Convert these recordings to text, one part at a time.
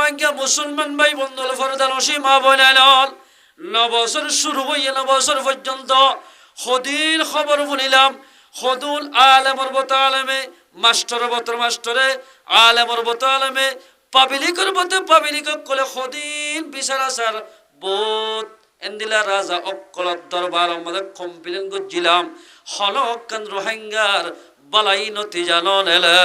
আজ্ঞা মুসলমান ভাই বন্ধুল ফরদান সীমা বলেন নবছর শুরু হইয়া নবছর পর্যন্ত হদিন খবর শুনিলাম হদুল আলেমর বত আলেমে মাস্টার বতর মাস্টারে আলেমর বত আলেমে পাবলিকের বতে পাবলিক কলে হদিন বিচার আসার বোধ এন্দিলা রাজা অক্কলত দরবার আমাদের কমপ্লেন করছিলাম হলকান রোহিঙ্গার বালাই নতি জানো নেলে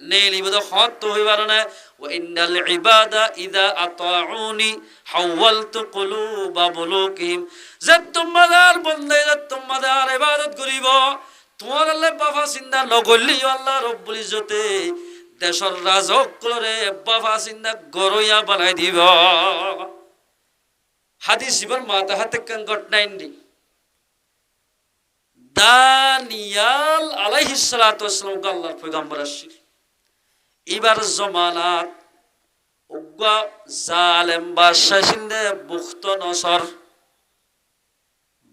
নেলি বদ হত হইবার না ওয়া ইন্নাল ইবাদা ইযা আতাউনি হাওয়ালতু কুলুবা বুলুকিহিম যে তোমাদের বন্দে যে তোমাদের ইবাদত করিব তোমার আল্লাহ বাবা চিন্তা নগলি আল্লাহ রব্বুল ইজ্জতে দেশর রাজক করে বাবা চিন্তা গরইয়া বানাই দিব হাদিস ইবন মাতা হাতে কান ঘটনাইন্দি দানিয়াল আলাইহিস সালাতু ওয়াসসালাম আল্লাহর পয়গম্বর আসিল এবার জমানাত উগ্গা জালেম বাদশাহ সিন্ধে বুখত নসর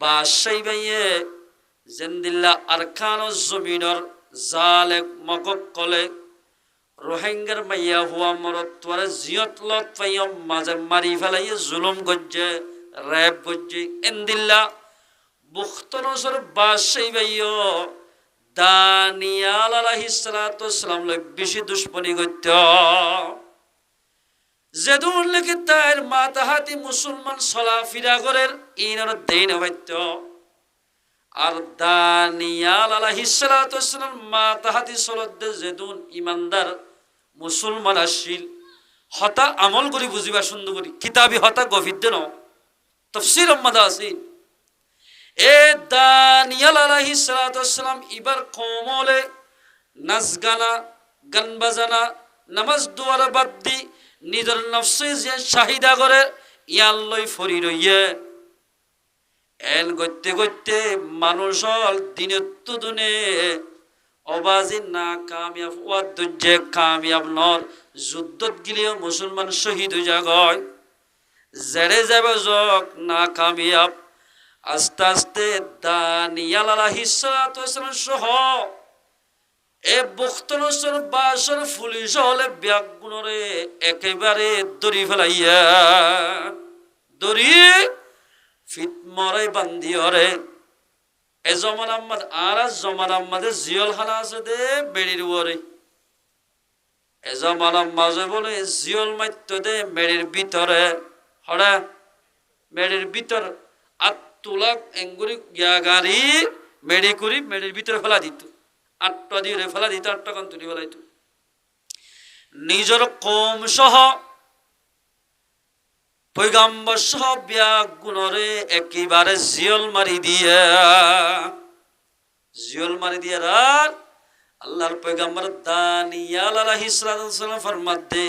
বাদশাহ বাইয়ে জেন্দিল্লা আরকান জমিনর জালেক মকক কলে রোহিঙ্গার মাইয়া হুয়া মরত তোরে জিয়ত লত পাইম মাঝে মারি ফেলাই জুলুম গজ্জে রেপ গজ্জে এন্দিল্লা বুখত নসর বাদশাহ বাইয় দানিয়াল আলাইহিস সালাতু ওয়াসসালাম লই বেশি দুশমনি করত যেদুন লেগে তার মাতা হাতি মুসলমান চলাফিরা করের ইনর দিন হইত আর দানিয়াল আলাইহিস সালাতু ওয়াসসালাম মাতা হাতি চলত যেদুন ইমানদার মুসলমান আসিল হতা আমল করি বুঝিবা সুন্দর করি কিতাবি হতা গভীর দেন তাফসীর উম্মাদা আছে এ দানিয়াল আলাইহিস সালাতু ওয়াসসালাম ইবার কওমলে নাচ গানা গান বাজানা নামাজ দুয়ার বাদ দি নিজের নফসে যে চাহিদা করে ইয়ার লই ফরি রইয়ে এন গইতে গইতে মানুষ হল দিনত দুনে অবাজি না কামিয়াব ওয়াদ দুজে কামিয়াব নর যুদ্ধত গিলিও মুসলমান শহীদ হয়ে যায় জেরে যাবে জক না কামিয়াব আস্তে আস্তে দানিয়াল আলাইহিস সালাতু ওয়াসসালাম সহ এ বুখতনসর বাসর পুলিশ হলে ব্যাগুনরে একেবারে দড়ি ফেলাইয়া দড়ি ফিট মরাই বান্ধি হরে এ জমান আম্মাদ আর জমান আম্মাদের জিয়ল খানা আছে দে বেড়ির ওরে এ জমান আম্মাজে বলে জিয়ল মাত্য দে মেড়ির ভিতরে হরা মেড়ির ভিতর তুলাক এঙ্গুরি গাড়ি মেডি করি মেডির ভিতরে ফেলা দিত আটটা দিয়ে ফেলা দিত আটটা কান তুলি ফেলাইত নিজের কম সহ পয়গাম্বর সহ ব্যাগ গুণরে একেবারে জিয়ল মারি দিয়ে রাত আল্লাহর পয়গাম্বর দানিয়াল আলাইহিস সালাম ফরমাত দে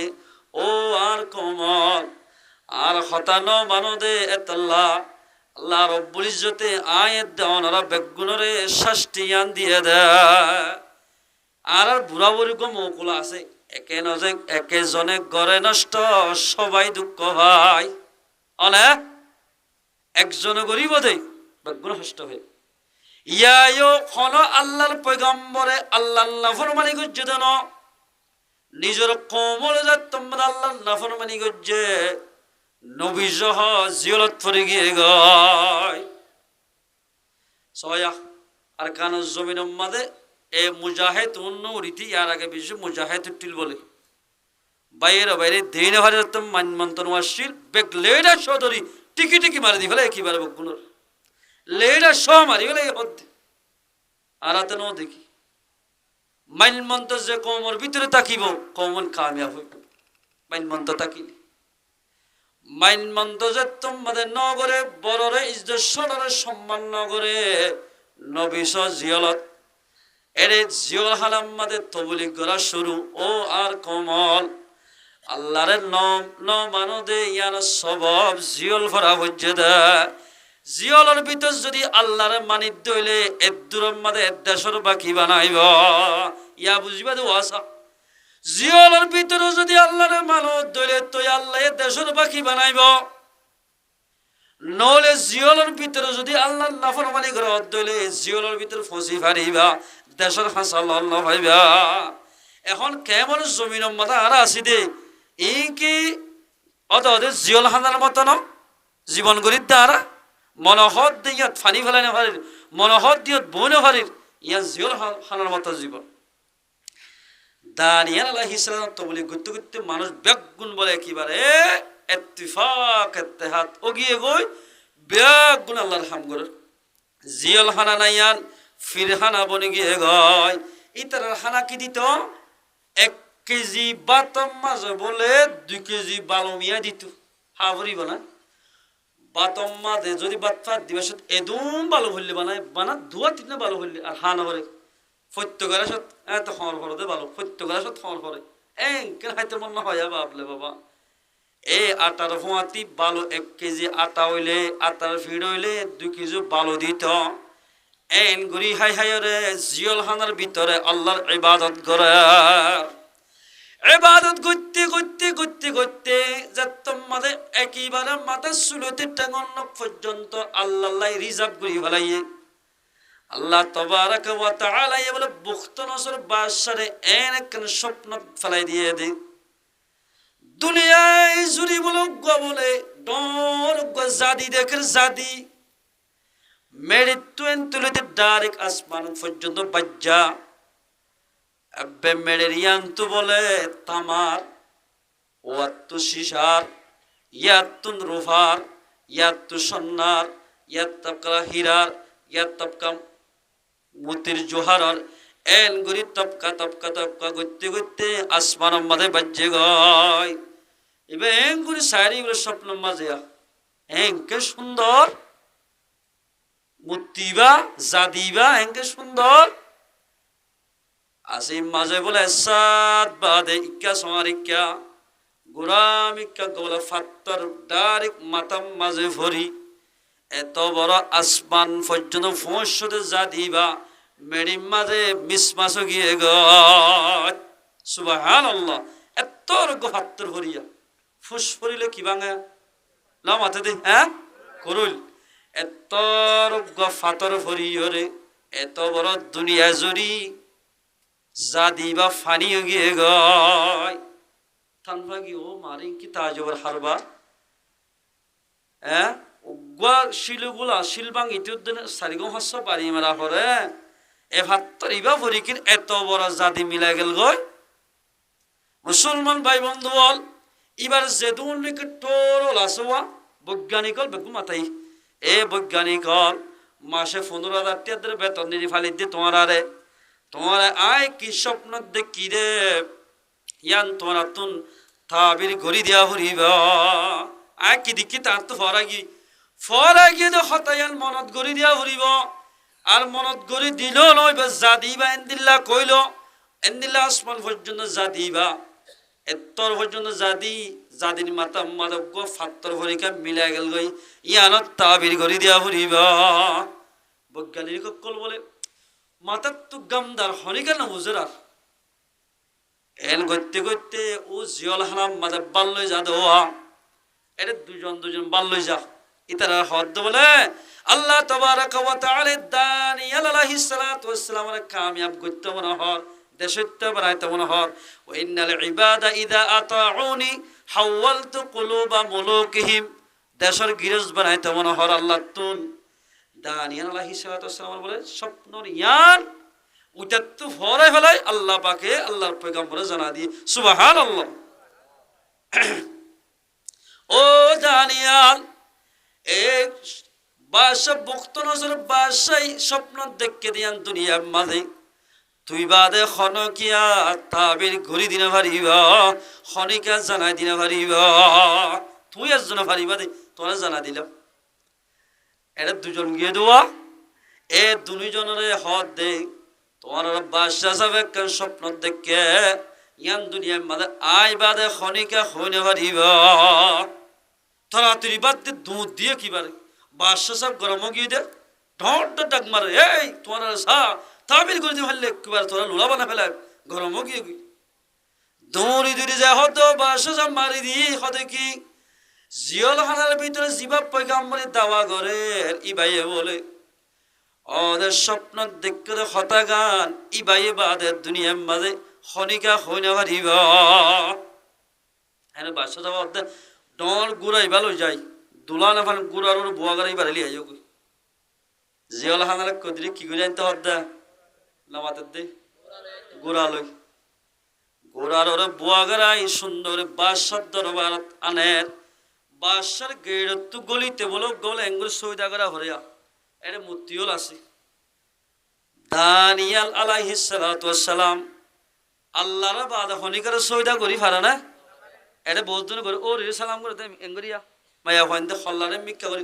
ও আর কমল আর হতানো মানো দে এতাল্লাহ আল্লাহ রব্বুল ইজ্জতে আয়াত দেওয়ানরা বেগুনরে শাস্তিয়ান দিয়ে দেয় আর বুড়া বুড়ি কো মৌকুলা আছে একে নজে একে জনে গড়ে নষ্ট সবাই দুঃখ ভাই অনে একজনে গরিব দেই বেগুন নষ্ট হয়ে ইয়ায়ো খন আল্লাহর পয়গম্বরে আল্লাহর নাফরমানি গজ্জে দেন নিজের কোমলে যা তোমরা আল্লাহর নাফরমানি গজ্জে নবী সহ জিয়লত পড়ে গিয়ে গয় সয়া আর কান জমিন মাদে এ মুজাহিদ অন্য রীতি ইয়ার আগে বেশি মুজাহিদ টিল বলে বাইরে বাইরে দিন হারে তম মানমন্তন ওয়াসিল বেক লেডা সদরি টিকি টিকি মারি দি ফেলে একেবারে বগুনর লেডা শ মারি ফেলে হদ আরাতে ন দেখি মানমন্ত যে কোমর ভিতরে তাকিব কোমন কামিয়াব হইব মানমন্ত তাকিলে মাইনমন্ত যে তোমাদের নগরে বড়রে ইজ্জতরে সম্মান নগরে নবিস জিয়লত এরে জিয়ল হালাম্মাদের তবলিগ করা শুরু ও আর কমল আল্লাহরে ন মানো দে ইয়ার সবব জিয়ল ভরা হজ্জে দে জিয়লের ভিতর যদি আল্লাহরে মানিত দইলে এদুরম মাদে দেশর বাকি বানাইব ইয়া বুঝিবা দে ওয়াসা জিয়লের ভিতরে যদি আল্লাহরে মানো দইলে তুই আল্লাহ দেশের বাকি বানাইব নলে জিয়লের ভিতরে যদি আল্লাহর নাফরমানি করে দইলে জিয়লের ভিতরে ফসি ফারিবা দেশের হাসাল আল্লাহ ভাইবা এখন কেমন জমিন মাথা আর আসি দে ই কি অতদের জিয়ল হানার মতন জীবন গরিব দ্বারা মনোহর দিয়ত ফানি ফেলাই না পারির মনোহর দিয়ত বই না পারির ইয়া জিয়ল হানার মতো জীবন। দানিয়াল আলাইহিস সালাম তো বলি গুত্তে গুত্তে মানুষ ব্যাগুন বলে একেবারে ইত্তিফাক ইত্তেহাদ ওগিয়ে গই ব্যাগুন আল্লাহর হাম করে জিয়ল হানা নাইয়ান ফিরহানা বনে গিয়ে গয় ইতার হানা কি দিত 1 কেজি বাতম মাঝে বলে 2 কেজি বালো মিয়া দিত হাবরি বানায় বাতম মাঝে যদি বাতফাত দিবস এদম বালো হইলে বানায় বানা 2-3 বালো হইলে আর হানা করে ফত্য করে সত এত খর করে বালো ফত্য করে সত খর করে কেন হাইতে মন না হয় বাবলে বাবা এই আটার ফোয়াতি বালো 1 কেজি আটা হইলে আটার ফিড হইলে 2 কেজি বালো দিত এন গুরি হাই হাই রে জিয়ল হানার ভিতরে আল্লাহর ইবাদত করে ইবাদত করতে করতে করতে করতে যতম মাঝে একেবারে মাথা চুলতে টাঙন পর্যন্ত আল্লাহ রিজার্ভ করি ফেলাইয়ে আল্লাহ তাবারাক ওয়া তাআলা বলে বুখতনসর বাদশারে এন একখান স্বপ্ন ফেলাই দিয়ে দে দুনিয়ায় জুরি বলো বলে ডর জাদি দেখের জাদি মেরিত তুলিতে ডাইরেক্ট আসমান পর্যন্ত বাজ্জা আব্বে মেরের ইয়ান্তু বলে তামার ওয়াত্তু শিশার ইয়াত্তুন রুফার ইয়াত্তু সন্নার ইয়াত্তাবকা হীরার ইয়াত্তাবকা মুতির জোহারার এন গুরি তপকা তপকা তপকা গইতে গইতে আসমানের মাঝে বাজ্জে গয় এবে এন গুরি সারি গুলো স্বপ্ন মাঝে এনকে সুন্দর মুতিবা জাদিবা এনকে সুন্দর আসি মাঝে বলে সাত বাদে ইক্কা সোমার ইক্কা গুরাম ইক্কা গোলা ফাত্তর ডাইরেক্ট মাতাম মাঝে ভরি এত বড় আসমান পর্যন্ত ফোঁসতে জাদিবা মেডিম মাঝে মিসমাস গিয়ে গয় সুবহানাল্লাহ এত রোগ ফাত্তর ভরিয়া ফুস ভরিলে কি ভাঙে না মাথা দে করুল এত রোগ ফাতর ভরিও রে এত বড় দুনিয়া জুড়ি জাদিবা ফানিও গিয়ে গয় থানবা কি ও মারি কি তাজবর হারবা উগ্বা শিলগুলা শিলবাং ইতিউদ্দিন সারিগম হাস্য পারি মেরা হরে এ ভাত্তর ইবা ভরিকিন এত বড় জাদি মিলা গেল গয় মুসলমান ভাই বন্ধু বল এবার যেদুন নাকি টোরল আসোয়া বৈজ্ঞানিকল বেগু মাথাই এ বৈজ্ঞানিকল মাসে 15,000 টাকা বেতন নিয়ে ফালি দিয়ে তোমার আয় কি স্বপ্ন দেখি রে ইয়ান তোমার তুন তাবির ঘড়ি দিয়া হরিব আয় কি দেখি তার তো ফরাগি তো হতায়ান মনত গড়ি দিয়া হরিব আর মনত গড়ি দিল নয় বা জাদিবা এন্দিল্লা কইল এন্দিল্লা আসমান পর্যন্ত জাদিবা এত্তর পর্যন্ত জাদির মাতা মাদক ফাত্তর ভরিকা মিলাই গেল গই ইয়ানত তাবির ঘড়ি দিয়া হরিব বৈজ্ঞানিক কল বলে মাতার তো গামদার হনিকা না হুজুরার এন করতে করতে ও জিয়ল হারাম মাঝে বাল্লই যা দেওয়া এটা দুজন বাল্লই যা ইতারা হদ বলে আল্লাহ তাবারাক ওয়া তাআলা দানিয়াল আলাইহিস সালাতু ওয়াস সালামের কামিয়াব করতে মনে হর দেশত্ব বানাইতে মনে হর ওয়া ইন্নাল ইবাদা ইযা আতাউনি হাওয়ালতু কুলুবা মুলুকিহিম দেশের গিরজ বানাইতে মনে হর আল্লাহ তুন দানিয়াল আলাইহিস সালাতু ওয়াস সালাম বলে স্বপ্নর ইয়ান ওইটা তো ভরে ফেলাই আল্লাহ পাকে আল্লাহর পয়গম্বরে জানা দিয়ে সুবহানাল্লাহ ও দানিয়াল এক বাদশা বুখতনসর বাদশাই স্বপ্ন দেখে দিয়ান দুনিয়ার মাঝে তুই বাদে খনকিয়া তাবির ঘুরি দিনে পারিবা খনিকা জানাই দিনে পারিবা তুই একজন পারিবা দে তোরা জানা দিলাম এটা দুজন গিয়ে দেওয়া এ দুজনের হদ দে তোমার বাদশা সাহেব স্বপ্ন দেখে ইয়ান দুনিয়ার মাঝে আই বাদে খনিকা হইনে পারিবা তাড়াতাড়ি বাদ দিয়ে দুধ দিয়ে কিবারে বাদশা সাহেব গরম গিয়ে দে ঢট ডাক মারে এই তোমার তাবিল করে দিয়ে ফেললে কিবার তোরা লোলা বানা ফেলে গরম গিয়ে দৌড়ি যায় হতো বাদশা সাহেব মারি দিয়ে হতে কি জিয়ল হানার ভিতরে জিবা পয়গাম্বরি দাওয়া করে ইবাইয়ে বলে ওদের স্বপ্ন দেখতে হতাগান ইবাইয়ে বাদের দুনিয়ার মাঝে খনিকা হইনা পারিবা আরে বাসা যাওয়া অর্ধে ডল গুড়াই ভালো যাই দুলা না ফান গুড়ার ওর বুয়া গাড়ি বাড়ালি আইও জিয়াল হানালে কদিরে কি করে আনতে হদ্দা নামাতে দে গুড়া লই গুড়ার ওর বুয়া গাড়াই সুন্দর বাসার দরবার আনের বাসার গেড় তু গলিতে বলো গলে এঙ্গুর সৈদা করা হরিয়া এর মূর্তিওল আছে দানিয়াল আলাইহিস সালাতু ওয়াস সালাম আল্লাহর বাদা হনিকার সৈদা করি ফারা না এটা বলতুন করে ও রে সালাম করে দেম এঙ্গুরিয়া মায়া হইন্দে খল্লারে মিক্কা করি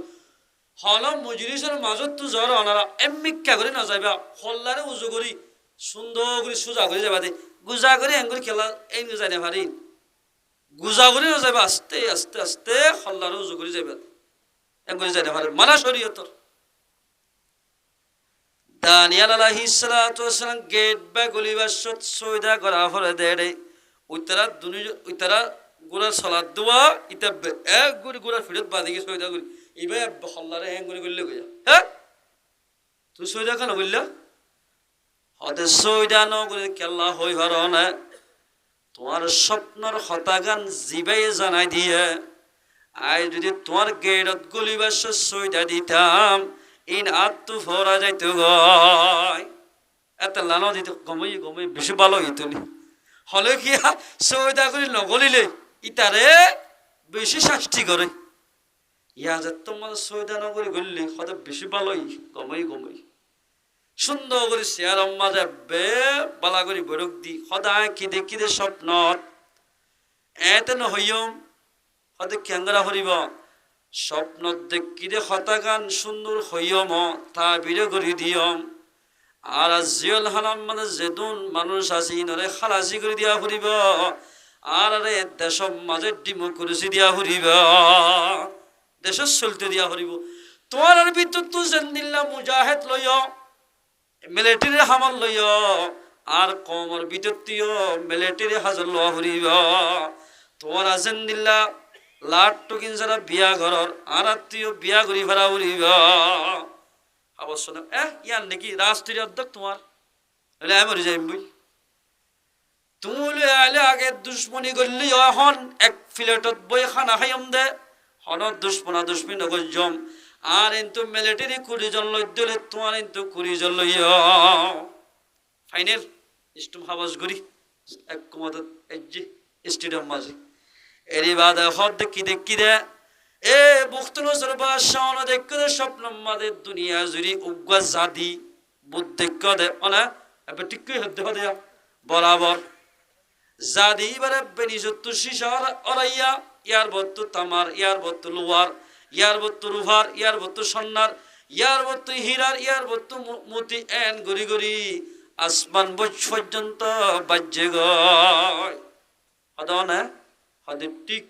হল মজলিসের মাজত তু জ্বর অনারা এমিক্কা করে না যাইবা খল্লারে উজু করি সুন্দর করে সুজা করে যাবা দে গুজা করে এঙ্গুরি খেলা এই যাই না পারি গুজা করে না যাইবা আস্তে আস্তে আস্তে খল্লারে উজু করে যাইবা এঙ্গুরি যাই না পারি মানা শরীয়তর দানিয়াল আলাইহিস সালাতু ওয়াস সালাম গেট বা গলিবাসত সয়দা করা হরে দেড়ে উইতারা গুড়ার সালাদ দোয়া ইতাবে এক গুড়ি গুড়ার ফিরত বাদিকে সয়দা করি এইভাবে হল্লারে হ্যাং করে করলে গিয়া হ্যাঁ তুই সয়দা কেন বললা হতে সয়দা ন করে কেল্লা হই ভার না তোমার স্বপ্নর হতাগান জিবাই জানাই দিয়ে আই যদি তোমার গেটত গলিবাসত সয়দা দিতাম ইন আত্মু ফরা যাইতো গয় এত লানো দিত গমই গমই বেশি ভালো হইতনি হলে কি সয়দা করে নগলিলে ইতারে বেশি শাস্তি করে ইয়া যে তোমার সয়দা নগরী গলি হয়তো বেশি ভালোই গমই গমই সুন্দর করে শেয়ার আম্মা যাবে বালা করে বরক দি সদায় কি দে স্বপ্নত এতে নহইম হয়তো কেঙ্গরা হরিব স্বপ্নত দেখি দে হতাগান সুন্দর হইয়ম তা বিরে করে দিয়ম আর জিয়ল হানাম মানে যেদুন মানুষ আছে ইনরে খালাসি করে দিয়া ফুরিব আর আরে দেশ মাঝে ডেমোক্রেসি দিয়া ফুরিব দেশ চলতে দিয়া ফুরিব তোমার আর ভিতর তো জেন্দিল্লা মুজাহিদ লইয় মিলিটারি হামাল লইয় আর কমর ভিতর তিও মিলিটারি হাজার লওয়া ফুরিব তোমার আজেন্দিল্লা লাট টকিন যারা বিয়া ঘরর আর আত্মীয় বিয়া করি ফেরা ফুরিব অবশ্য না ইয়ার নাকি রাষ্ট্রীয় অধ্যক্ষ তোমার মরে যাই বই তুমি আগে দুশ্মনী করলি হন এক ফিলেটত বই খানা খাইম দে হন দুশ্মনা দুশ্মী নগর জম আর কিন্তু মিলিটারি 20 জন লই দিলে তোমার কিন্তু 20 জন লই ফাইনাল স্টুম হাবাস গরি এক কমাত এজি স্টেডিয়াম মাঝে এরি বাদ হদ দেখি দে এ বুখতুল সরবাশন দেখে স্বপ্ন মাদে দুনিয়া জুরি উগ্গা জাদি বুদ্ধ দে অনা এবে টিকই হদ দে বরাবর জাদি বারে বেনিজত্তু শিশার অরাইয়া ইয়ার বত্তু তামার ইয়ার বত্তু লোহার ইয়ার বত্তু রুহার ইয়ার বত্তু সন্নার ইয়ার বত্তু হীরার ইয়ার বত্তু মতি এন গরি গরি আসমান পর্যন্ত বাজ্যে গয় হদ না হদে টিক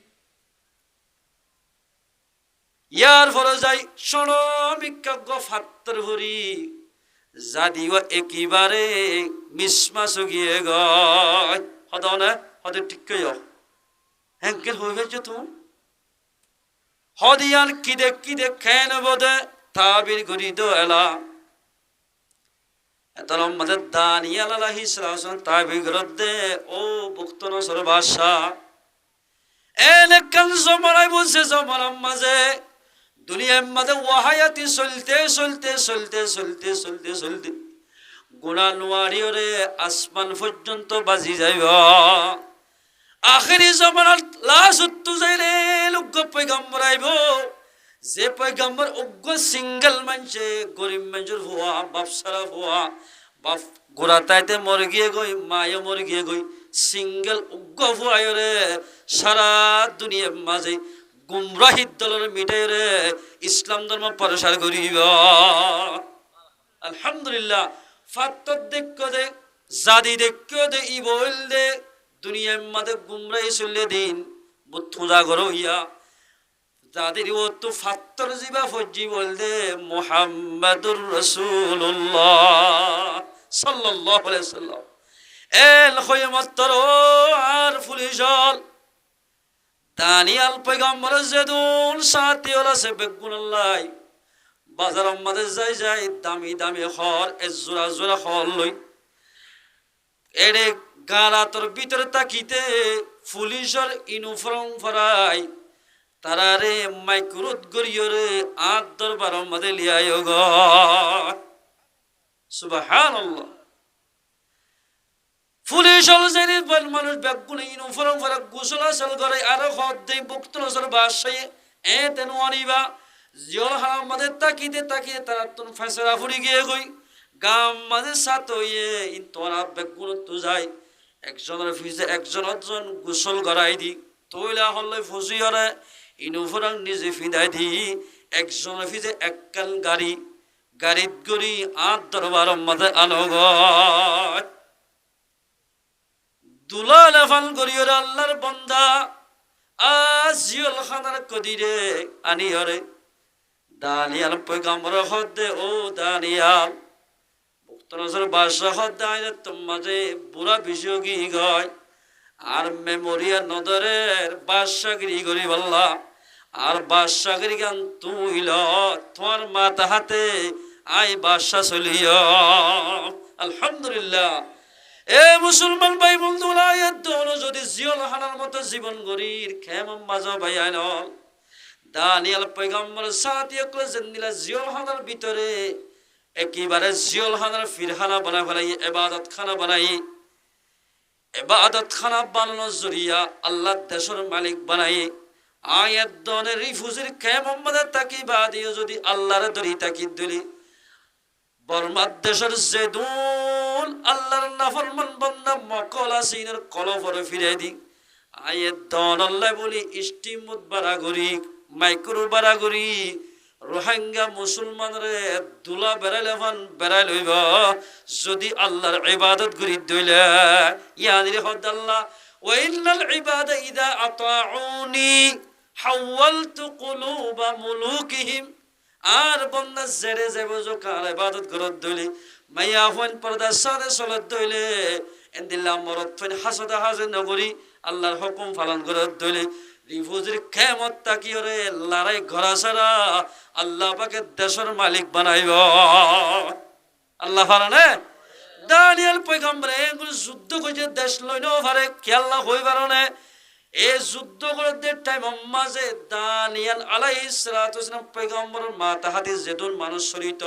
ইয়ার ফলে যাই সনমিজ্ঞ ফাত্তর ভরি জাদিও একেবারে মিসমাস গিয়ে গয় হদ না হদে ঠিক হ্যাঙ্কের হয়ে গেছে তুমি হদিয়ান কি দে খেন বোধে তাবির গরি দো এলা এত লম্বাদের দানিয়াল আলাইহিস সালাম তাবির গরদে ও বুক্তন সরবাসা এনে কান জমানায় বলছে জমানার মাঝে দুনিয়ার মাঝে ওয়াহায়াতি চলতে গুণা নোয়ারিওরে আসমান পর্যন্ত বাজি যাইব আখেরি জমানার লাস্ট যাইলে লোক পয়গম্বর আইব যে পয়গম্বর উগ্র সিঙ্গেল মানছে গরিব মানুষের হওয়া বাপ সারা হওয়া বাপ গোড়া তাইতে মরে গিয়ে গই মায়ে মরে গিয়ে গই সিঙ্গেল উগ্র হওয়ায় রে সারা দুনিয়ার মাঝে গুমরাহিদ দলের মিটাই রে ইসলাম ধর্ম প্রসার করিব আলহামদুলিল্লাহ ফাত্তর দেখো দে জাদি দেখো দে ই বল দে দুনিয়ার মাঝে গুমরাহি চললে দিন বুথুজা করো ইয়া যাদের ও তো ফাত্তর জিবা ফজি বল দে মুহাম্মাদুর রাসূলুল্লাহ সাল্লাল্লাহু আলাইহি সাল্লাম এল খয়মাত্তর আর ফুলিজল দানিয়াল পয়গম্বর যেদুন সাথী ওলা সে বেগুনাল্লাই বাজার আমাদের যাই দামি খর এ জোড়া খর লই এড়ে গারাতর ভিতরে তাকিতে পুলিশের ইউনিফর্ম পরাই তারারে মাইক্রোত গরিয়রে আট দরবারের মধ্যে লিয়ায় গ সুবহানাল্লাহ। পুলিশ অলজেনি মানুষ ব্যাগুনে ইউনিফর্ম পরা গোসল আসল করে আর হদ দেই বক্তনসর বাসায় এ তেন আনিবা জিয়ল হারাম মধ্যে তাকিতে তাকিতে তারা তুন ফেসরা ফুরি গিয়ে গই গাম মাঝে সাত হইয়ে ইন তোরা ব্যাগুন তো যায় একজনের ফিজে একজন গোসল গড়াই দি তৈলা হলে ফসি হরে ইউনিফর্ম নিজে ফিদাই দি একজনের ফিজে এককাল গাড়িত গড়ি আট দরবারের মধ্যে আনগ দুলাল ফান গরিয়র আল্লাহর বন্দা আজিয়ল খানার কদিরে আনি হরে দানিয়াল পয়গম্বর হদে ও দানিয়াল মুক্তনজর বাদশা হদে আইনে তোমাজে বুড়া বিশোগী গয় আর মেমোরিয়া নদরের বাদশাগিরি গরি বল্লা আর বাদশাগিরি গান তুইল তোমার মাথা হাতে আই বাদশা চলিও আলহামদুলিল্লাহ। এ মুসলমান ভাই বন্ধুরা যদি জিয়ল হানার মতো জীবন গরির খেমম মাঝ ভাই আইন দানিয়াল পয়গম্বর সাথী জেন্দিলা জিয়ল হানার ভিতরে একেবারে জিয়ল হানার ফিরহানা বানাই ফেলাই এবাদত খানা বানাই এবাদত খানা বানানোর জরিয়া আল্লাহ দেশের মালিক বানাই আয়াত দনে রিফুজির খেমম মাঝে তাকি বাদিও যদি আল্লাহরে ধরি তাকি ধরি বর্মার দেশের জেদুল আল্লাহর নাফরমান বান্দা মকল আসিনের কলফরে ফিরে দি আয়াত দন আল্লাহ বলি ইস্টিমুত বারাগরি মাইক্রো বারাগরি রোহিঙ্গা মুসলমান রে দুলা বেড়াই লইব যদি আল্লাহর ইবাদত করি দইলে ইয়ানির হদ আল্লাহ ওয়া ইন্নাল ইবাদা ইদা আতাউনি হাওয়ালতু কুলুবা মুলুকিহিম আর বন্দা জেরে যাব কার ইবাদত করত দইলে মাইয়া হন পর্দা সাদে সলত দইলে এন্দিল্লা মরত ফেন হাসদা হাজে নগরী আল্লাহর হুকুম পালন করত দইলে রিফুজির কিয়ামত তাকিয়রে লড়াই ঘরা সারা আল্লাহ পাকে দেশের মালিক বানাইব আল্লাহ ফারানে দানিয়াল পয়গম্বর এগুলো যুদ্ধ কইছে দেশ লইনো পারে কি আল্লাহ হই পারনে এই যুদ্ধ করতে টাইম মাঝে দানিয়াল আলাইহিস সালাতু ওয়াসালাম পয়গম্বরের মাথা হাতে যেদুন মানুষ শরীত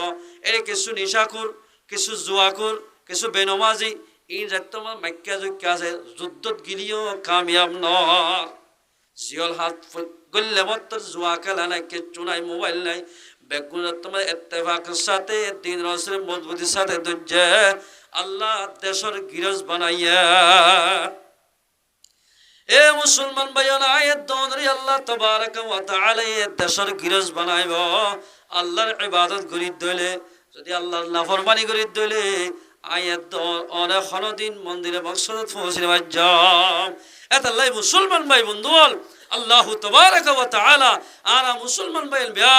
এর কিছু নিশাকুর কিছু জুয়াকুর কিছু বেনমাজি এই জাতমা মক্কা যুক্কা আছে যুদ্ধত গিলিও কামিয়াব নয় জিয়ল হাত গল্লে মত্তর জুয়া খেলা নাই কিচ্ছু নাই মোবাইল নাই বেগুন তোমার ইত্তেফাকের সাথে দিন রসুলের মজবুতির সাথে দুজে আল্লাহ দেশের গিরজ বানাইয়া এ মুসলমান ভাইয়ান আয়াত দনরি আল্লাহ তাবারক ওয়া তাআলা দেশের গিরজ বানাইব আল্লাহর ইবাদত করি দইলে যদি আল্লাহর নাফরমানি করি দইলে আয়াত অনেক দিন মন্দিরে মকসদত পৌঁছিলে বাজ্জাম এতাল্লাই মুসলমান ভাই বন্ধু বল আল্লাহ তাবারক ওয়া তাআলা আরা মুসলমান ভাই বিয়া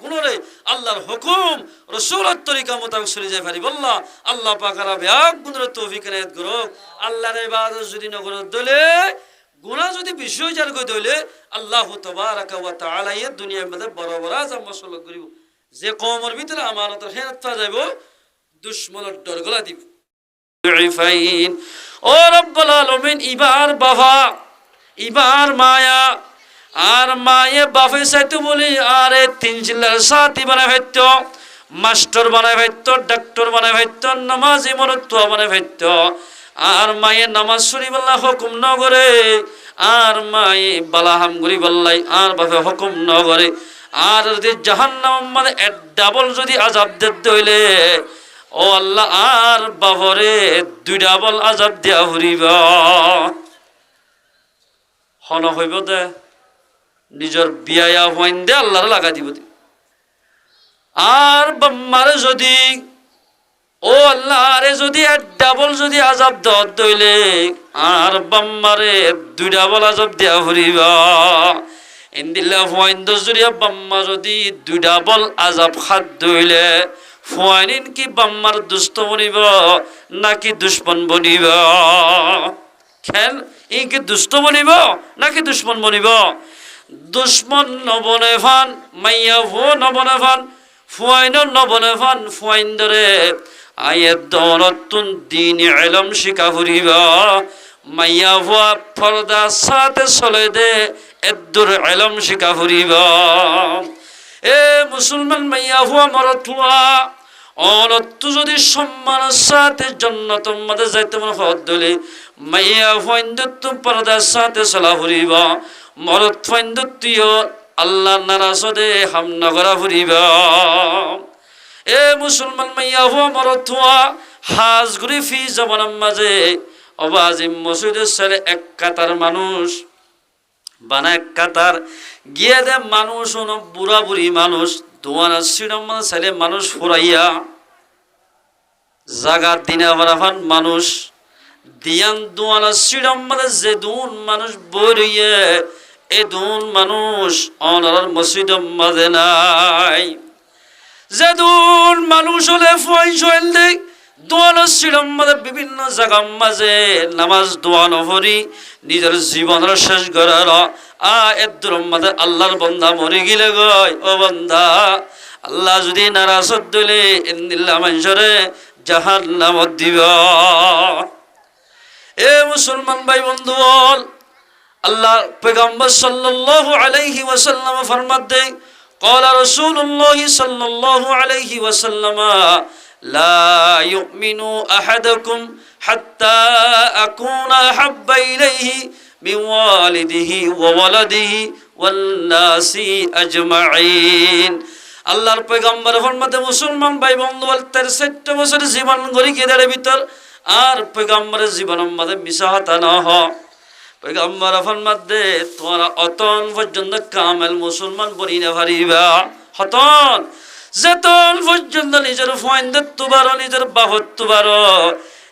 গুণরে আল্লাহর হুকুম রাসূলের তরিকা মোতাবেক চলে যায় পারি বল্লা আল্লাহ পাকারা বিয়া গুণরে তৌফিক এনায়েত করুক আল্লাহর ইবাদত যদি নগর দলে গুনাহ যদি বিষয় জার কই দইলে আল্লাহ তাবারক ওয়া তাআলা এই দুনিয়ার মধ্যে বড় বড় আযাব মাসলক করিব যে কওমের ভিতরে আমানতের খেয়ানত পা যাইব দুশমনের ডর গলা দিব দুইফাইন ও রব্বুল আলামিন ইবার বাবা ইবার মায়া আর মায়ে বাফে সাইতো বলি আরে তিন চিল্লার সাথী বানাই ভাইত মাস্টার বানাই ভাইত ডাক্তার বানাই ভাইত নামাজি মরত্ব বানাই ভাইত আর মায়ে নামাজ শরীফ আল্লাহ হুকুম ন করে আর মায়ে বালাহাম গরি বল্লাই আর বাফে হুকুম ন করে আর যদি জাহান্নাম মানে ডাবল যদি আযাব দইলে ও আল্লাহ আর বাবরে দুই ডাবল আযাব দিয়া হরিব হন হইব দে নিজের বিয়া হইন দে আল্লাহর লাগা দিব আর বাম্মারে যদি ও আল্লাহ আরে যদি ডাবল যদি আযাব দইলে আর বাম্মারে দুই ডাবল আযাব দিয়া হরিব ইন্দিল্লাহ হইন দজরিয়া বাম্মা যদি দুই ডাবল আযাব খাদ দইলে ফুয়ানিন কি বাম্মার দুষ্ট বনিব নাকি দুশ্মন বনিব খেল ই কি দুষ্ট বনিব নাকি দুশ্মন বনিব দুশ্মন নবনে ফান মাইয়া ভো নবনে ফান ফুয়াইন নবনে ফান ফুয়াইন ধরে আয়ের দৌলতুন দিন ইলম শিখা ফুরিবা মাইয়া হুয়া পর্দা সাথে চলে দে এদ্দুর ইলম শিখা ফুরিবা এ মুসলমান মাইয়া হুয়া মরত হুয়া অনত্তু যদি সম্মানের সাথে জান্নাতের মধ্যে যাইতে মন হদ দলে মাইয়া ফাইন্দত্তু পর্দার সাথে চলা ফুরিবা মরত ফাইন্দত্তুও আল্লাহ নারাজদে হামনা করা ফুরিবা এ মুসলমান মাইয়া হুয়া মরত হুয়া হাজ ঘুরি ফি জমানার মাঝে অবাজিম মসজিদের ছেলে এক কাতার মানুষ বানা এক কাতার গিয়ে দে মানুষ বুড়া বুড়ি মানুষ দোয়ানা সিডম ছেলে মানুষ ফুরাইয়া জাগার দিনে আবার মানুষ দিয়ান দোয়ানা সিডম যে দুন মানুষ বইয়ে এ দুন মানুষ অনার মসজিদম মাঝে নাই যে দুন মানুষ হলে ফয়সল দেখ দোয়ানো সিডম মাঝে বিভিন্ন জায়গার মাঝে নামাজ দোয়ানো ভরি নিজের জীবনের শেষ করার এদ্দুর মাঝে আল্লাহর বন্দা মরে গেলে গয় ও বন্দা আল্লাহ যদি নারাজ দিলে ইন্দিল্লা মানুষরে জাহান্নামত দিব এ মুসলমান ভাই বন্ধু বল আল্লাহ পয়গম্বর সাল্লাল্লাহু আলাইহি ওয়াসাল্লাম ফরমাত দেয় قال رسول الله صلى الله عليه وسلم لا يؤمن أحدكم حتى أكون أحب إليه من والده وولده والناس أجمعين আল্লাহর পয়গম্বর ফরমাতে মুসলমান ভাই বন্ধু বল 63 বছর জীবন গড়ি কেদারে ভিতর আর পয়গম্বরের জীবনের মধ্যে মিশা হতা না হ পয়গম্বর ফরমাত দে তোমরা অতন পর্যন্ত কামেল মুসলমান বনি না পারিবা হতন যেতন পর্যন্ত নিজের ফাইন্দত্ব বারো নিজের বাহত্ব বারো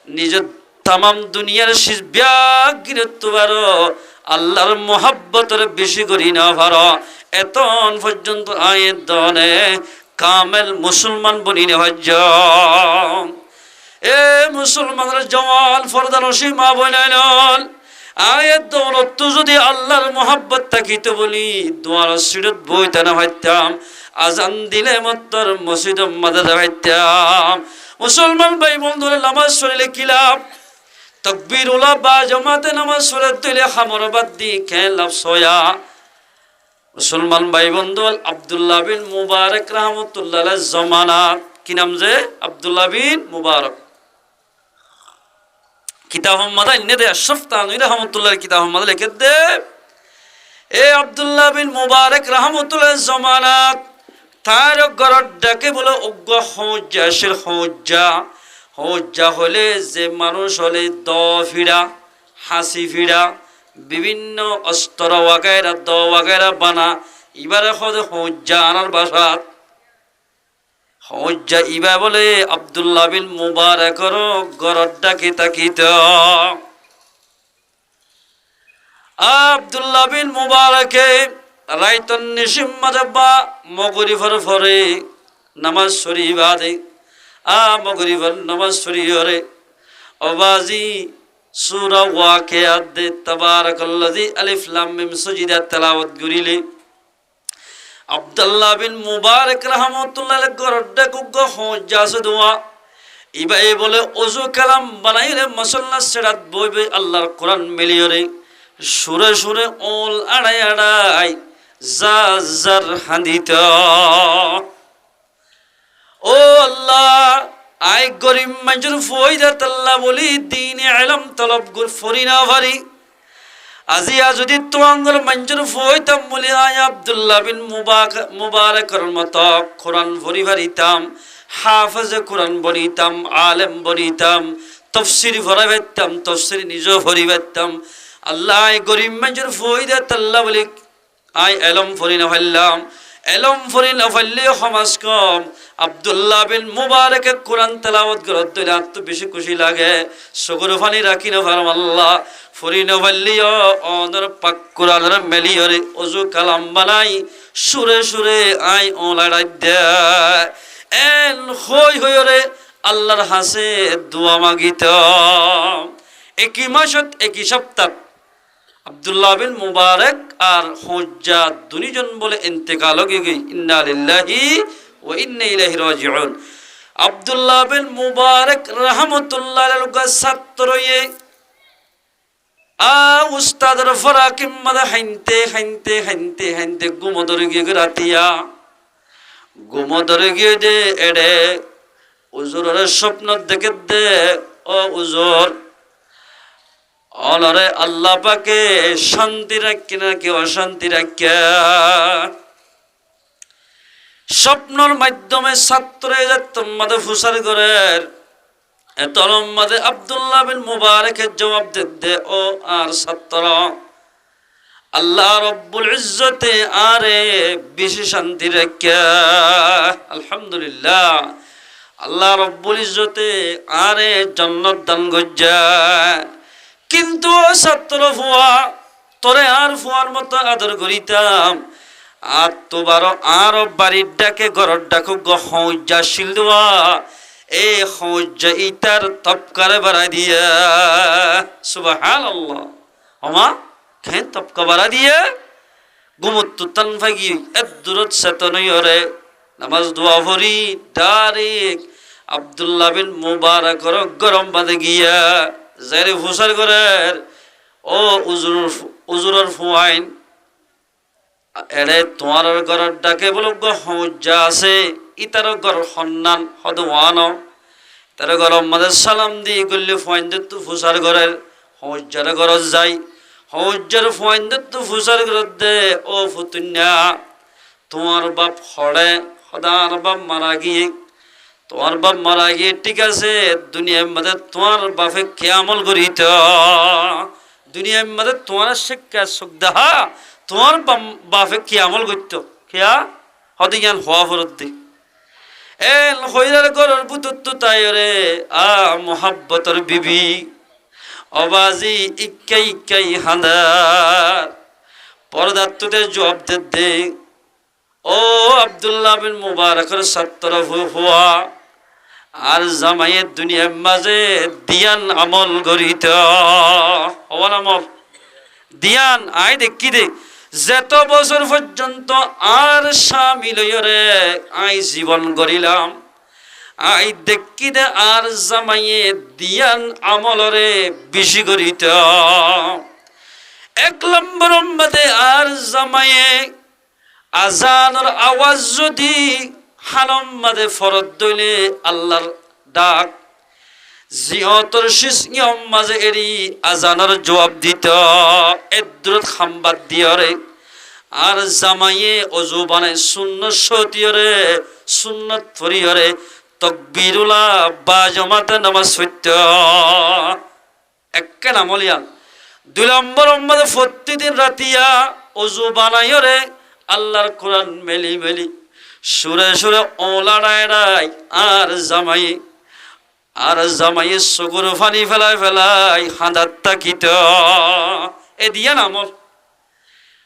নিজের তামাম দুনিয়ার ব্যাগিরত্ব বারো আল্লাহর মোহাব্বতের বেশি করি না পারো এতন পর্যন্ত আয়ের দনে কামেল মুসলমান বনি না হজ্জ এ মুসলমানের জওয়ান ফরদানসী মা বনাইল আয়ের দৌলত যদি আল্লাহর মোহাব্বত থাকিত বলি দোয়ার সিরত বইতে না হইতাম আজান দিলে মত্তর মসজিদ মাঝে যাইতাম মুসলমান ভাই বন্ধুরা নামাজ পড়লে কি লাভ তাকবীর উলা বা জামাতে নামাজ পড়ে দিলে খামর বাদ দি খেলাফ সোয়া মুসলমান ভাই বন্ধু আব্দুল্লাহ বিন মুবারক রাহমাতুল্লাহ আলাইহি জামানাত কি নাম যে আব্দুল্লাহ বিন মুবারক কিতাব মাদা ইন্নে দে আশরাফ তানভীর রাহমাতুল্লাহ কিতাব মাদা লিখে দে এ আব্দুল্লাহ বিন মুবারক রাহমাতুল্লাহ জামানাত তার ঘর ডাকে বলে অজ্ঞ হজ্জাসের হজ্জা হলে যে মানুষ হলে দ ফিরা হাসি ফিরা বিভিন্ন অস্ত্র ওয়াগায়রা দ ওয়াগায়রা বানা এবারে হদে হজ্জা আনার বাসাত হজ্জা ইবা বলে আব্দুল্লাহ বিন মুবারকর ঘর ডাকে তাকিত আব্দুল্লাহ বিন মুবারকে রাইতন নিশিম মাজাব্বা মগরিফর ফরে নামাজ শরীফা দে মগরিফর নামাজ শরীফরে অবাজি সূরা ওয়াকিয়াত দে তাবারাকাল্লাযী আলিফ লাম মিম সুজিদা তেলাওয়াত করিলে আব্দুল্লাহ বিন মুবারক রাহমাতুল্লাহ গরডা কুগ হজ্জাস দোয়া ইবাই বলে ওযু কালাম বানাইলে মুসাল্লা সেরাত বইবে আল্লাহর কোরআন মিলিয়রে সুরে সুরে ওল আড়াই আড়াই জাজার হাদিত ও আল্লাহ আই গরিব মানুষের ফয়দাত আল্লাহ বলি দ্বীন ইলম তলব গুর ফরিনা ভারি আজিয়া যদি তোয়াঙ্গল মানুষের ফয়তাম বলি আয় আব্দুল্লাহ বিন মুবারকর মতো কোরআন ফরি ভারিতাম হাফেজ কোরআন বনিতাম আলেম বনিতাম তাফসীর ভরাইতাম তাফসীর নিজে ভরিবাইতাম আল্লাহ গরিব মানুষের ফয়দাত আল্লাহ বলি আই এলম ফরি না ফেললাম এলম ফরি না ফেললে সমাজ কম আব্দুল্লাহ বিন মুবারকে কোরআন তেলাওয়াত করত দিলে আত্ম বেশি খুশি লাগে চকুর পানি রাখি না পারম আল্লাহ ফরি না ফেললিও অনর পাক কোরআনের মেলিয়রে অজু কালাম বানাই সুরে সুরে আই ওলাড়াই দে এন হই হইরে আল্লাহর হাসে দোয়া মাগিত একই মাসত একই সপ্তাহ আব্দুল্লাহ বিন মুবারক আর হজ্জা দুইজন বলে ইন্তেকাল হয়ে গই ইন্না লিল্লাহি ওয়া ইন্না ইলাইহি রাজিউন আব্দুল্লাহ বিন মুবারক রহমতুল্লাহ আলাইহি ছাত্রয়ে উস্তাদের ফরাকিম মাদা হাইনতে হাইনতে হাইনতে হাইনতে গুমদরে গিয়ে রাতিয়া গুমদরে গিয়ে দে এডে উজুরের স্বপ্ন দেখে দে ও উজুর অলরে আল্লাহ পাকে শান্তি রাখি নাকি অশান্তি রাখিয়া স্বপ্নর মাধ্যমে ছাত্রে তোমাদের ফুসার করের এতরম মাঝে আব্দুল্লাহ বিন মুবারকের জবাব দে ও আর ছাত্র আল্লাহ রব্বুল ইজ্জতে আরে বেশি শান্তি রাখিয়া আলহামদুলিল্লাহ আল্লাহ রব্বুল ইজ্জতে আরে জান্নাত দান গজ্জা কিন্তু ছাত্র ফুয়া তোরে আর ফুয়ার মতো আদর করিতাম আর তোবার আরো বাড়ির ডাকে ঘরের ডাকো গহজা শিলদুয়া এ হজ্জা ইতার তপকারে বাড়াই দিয়া সুবহানাল্লাহ আমা খেন তপকা বাড়া দিয়া গুমত্তু তান ফাগি এদুরত সেতনয়রে নামাজ দোয়া ভরি ডাইরেক্ট আব্দুল্লাহ বিন মুবারক গরম বাঁধে গিয়া যারে ফুসার করের ও উজুরের ফুয়াইন এড়ে তোমার ঘরের ডাকে বলো হজ্জা আছে ইতার ঘর সন্ধান হদওয়ান তার গরম মাঝে সালাম দি গল্লি ফুয়াইনদের তো ফুসার ঘরের হজ্জার ঘরত যাই হজ্জার ফুয়াইনদের তো ফুসার ঘরত দে ও ফুতুন্যা তোমার বাপ হড়ে হদার বাপ মারা গিয়ে তোমার বাপ মারা গিয়ে ঠিক আছে দুনিয়ার মধ্যে তোমার বাপে কে আমল করিত দুনিয়ার মধ্যে তোমার শিক্ষা সুখ দেহা তোমার বাপে কি আমল করত খেয়া হতে জ্ঞান হওয়া ফরত দি এ হইরার গরর বুতুত তাই রে মোহাব্বতর বিবি অবাজি ইক্কাই ইক্কাই হাঁদার পরদাত্তুতে জবাব দে ও আব্দুল্লাহ বিন মুবারকের ছাত্র হুয়া আর জামাইয়ের দুনিয়ার মাঝে দিয়ান আমল গরিত হওয়ার আমল দিয়ান আই দেখি দে যত বছর পর্যন্ত আর স্বামী লইরে আই জীবন গড়িলাম আই দেখি দে আর জামাইয়ে দিয়ান আমলরে বেশি গরিত এক নম্বর মধ্যে আর জামাইয়ে আজানের আওয়াজ যদি হানম মাদে ফরদ দইলে আল্লাহর ডাক জিয়তর শিস নিয়ম মাঝে এরি আজানের জবাব দিত এদুরত খাম্বাদ দিয়রে আর জামাইয়ে অজু বানায় সুন্নত সতিয়রে সুন্নত ফরিয়রে তকবীরুল্লাহ বা জমাতে নামাজ সত্য একে নামলিয়া দুই নম্বর মাঝে প্রতিদিন রাতিয়া অজু বানাইরে আল্লাহর কোরআন মেলি মেলি সুরে সুরে ওলাড়ায় আর জামাইয়ে চকুর ফানি ফেলাই ফেলাই হাঁদাত তাকিত এ দিয়া নামল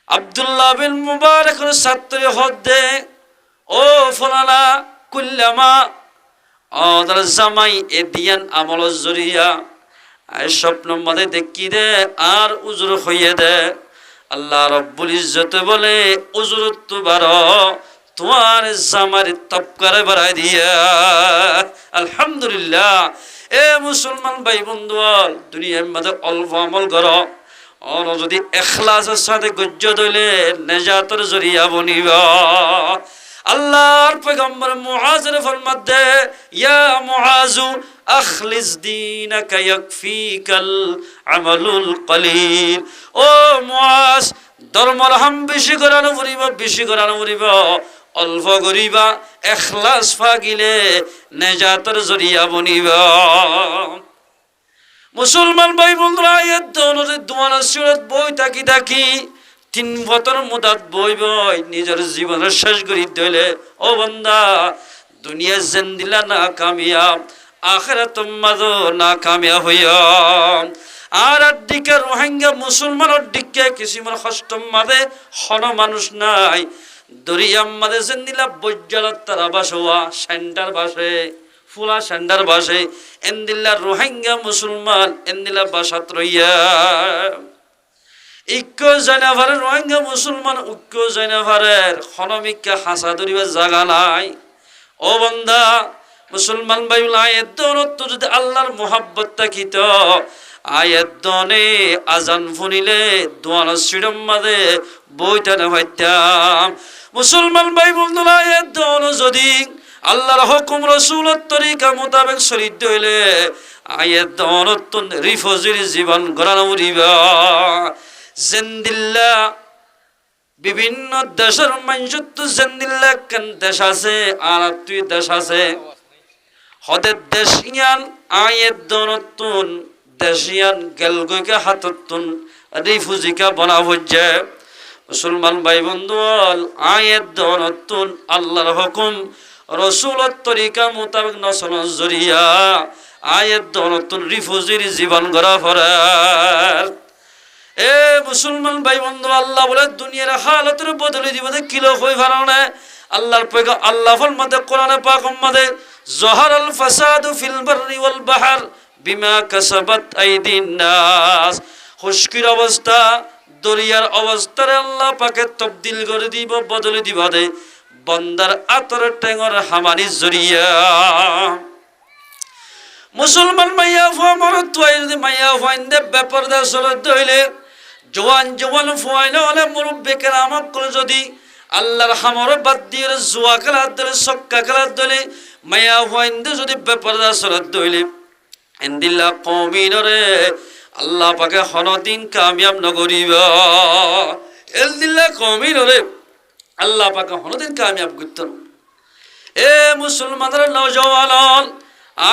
আব্দুল্লাহ বিন মুবারকের ছাত্রী হদ্দে ও ফলানা কুল্লামা তার জামাই এ দিয়ান আমল জরিয়া স্বপ্ন মধ্যে দেখি দে আর উজুর হইয়ে দে আল্লাহ রব্বুল ইজ্জতে বলে উজুর তো বারো তোমার জামার তপকারে বাড়াই দিয়া আলহামদুলিল্লাহ এ মুসলমান ভাই বন্ধু দুনিয়ার মধ্যে অল্প আমল কর অন যদি এখলাসের সাথে গজ্জ দইলে নেজাতের জরিয়া বনিব আল্লাহর পয়গম্বর মুআজের ফরমাতে ইয়া মুআজু আখলিস দীনাকা ইয়াকফিকাল আমালুল কলিল ও মুআজ ধর্মর হাম বেশি করানো পড়িব অল্প করিবা এখলাস ফাগিলে নেজাতের জরিয়া বনিবা মুসলমান ভাই বন্ধুরা এর দোয়ানা সিরত বই থাকি 3 বছর মুদাত বই নিজের জীবনের শেষ করি দিলে ও বান্দা দুনিয়া জিন্দিলা না কামিয়াব আখিরাত মাঝো না কামিয়াব হইয়া আর দিকে রোহিঙ্গা মুসলমানের দিকে কিসিমের হস্তম মাঝে হন মানুষ নাই দরিয়াম মাঝে জিন্দিলা বৈজ্জালত তারা বাসোয়া সেন্টার বাসে ফুলা সেন্টার বাসে এন্দিল্লা রোহিঙ্গা মুসলমান এন্দিলা বাসাত রইয়া ইক্য জানাভারের রোহিঙ্গা মুসলমান ঐক্য জানাভারের খনমিকা হাসা ধরিবার জায়গা নাই ও বান্দা মুসলমান ভাইগুলো আয়ের দৌলত যদি আল্লাহর মোহাব্বত থাকিত আয়ের দনে আজান ফুনিলে দোয়ান শ্রীরম মাদে বইটানে হইতাম। মুসলমান ভাই বন্ধুরা আয়ের দন যদি আল্লাহর হুকুম রাসূলের তরিকা মোতাবেক চলিত হইলে আয়ের দনত রিফজির জীবন গড়ানো উড়িবা। জেন্দিল্লা বিভিন্ন দেশের মানুষত্ব জেন্দিল্লা কেন দেশ আছে আর তুই দেশ আছে হদের দেশিয়ান আয়ের দনতুন দেশিয়ান গেলগইকে হাততুন রিফুজিকা বনা হচ্ছে। মুসলমান ভাই বন্ধু আয়ের দনতুন আল্লাহর হুকুম রাসূলের তরিকা মোতাবেক নসল জরিয়া আয়ের দনতুন রিফুজির জীবন গড়া ফরার। এ মুসলমান ভাই বন্ধু আল্লাহ বলে দুনিয়ার হালতের বদলে দিবে কিলো হই ভারণে আল্লাহর পয়গা আল্লাহ ফরমাতে কোরআনে পাক মধ্যে জহারাল ফাসাদু ফিল বাররি ওয়াল বাহর বিমা কাসাবাত আইদিন নাস। খুশকির অবস্থা দরিয়ার অবস্থারে আল্লাহ পাকে তবদিল করে দিব বদলে দিবা দে বন্দার আতর টেঙর হামানি জরিয়া। মুসলমান মাইয়া ফুয়া মরত তুই যদি মাইয়া ফুয়াইন্দে ব্যাপার দা চলত দইলে জওয়ান জওয়ান ফুয়াইলে হলে মুরব্বী কেরামত করে যদি আল্লাহর হামর বাদ দিয়ে জুয়া খেলার দলে সক্কা খেলার দলে মাইয়া ফুয়াইন্দে যদি ব্যাপার দা চলত দইলে এন্দিল্লা কমিনরে আল্লাহ পাকে হনদিন কামিয়াব নগরিবা। এলদিল্লা কমিনরে আল্লাহ পাকে হনদিন কামিয়াব করতেন। এ মুসলমানের নওজওয়ান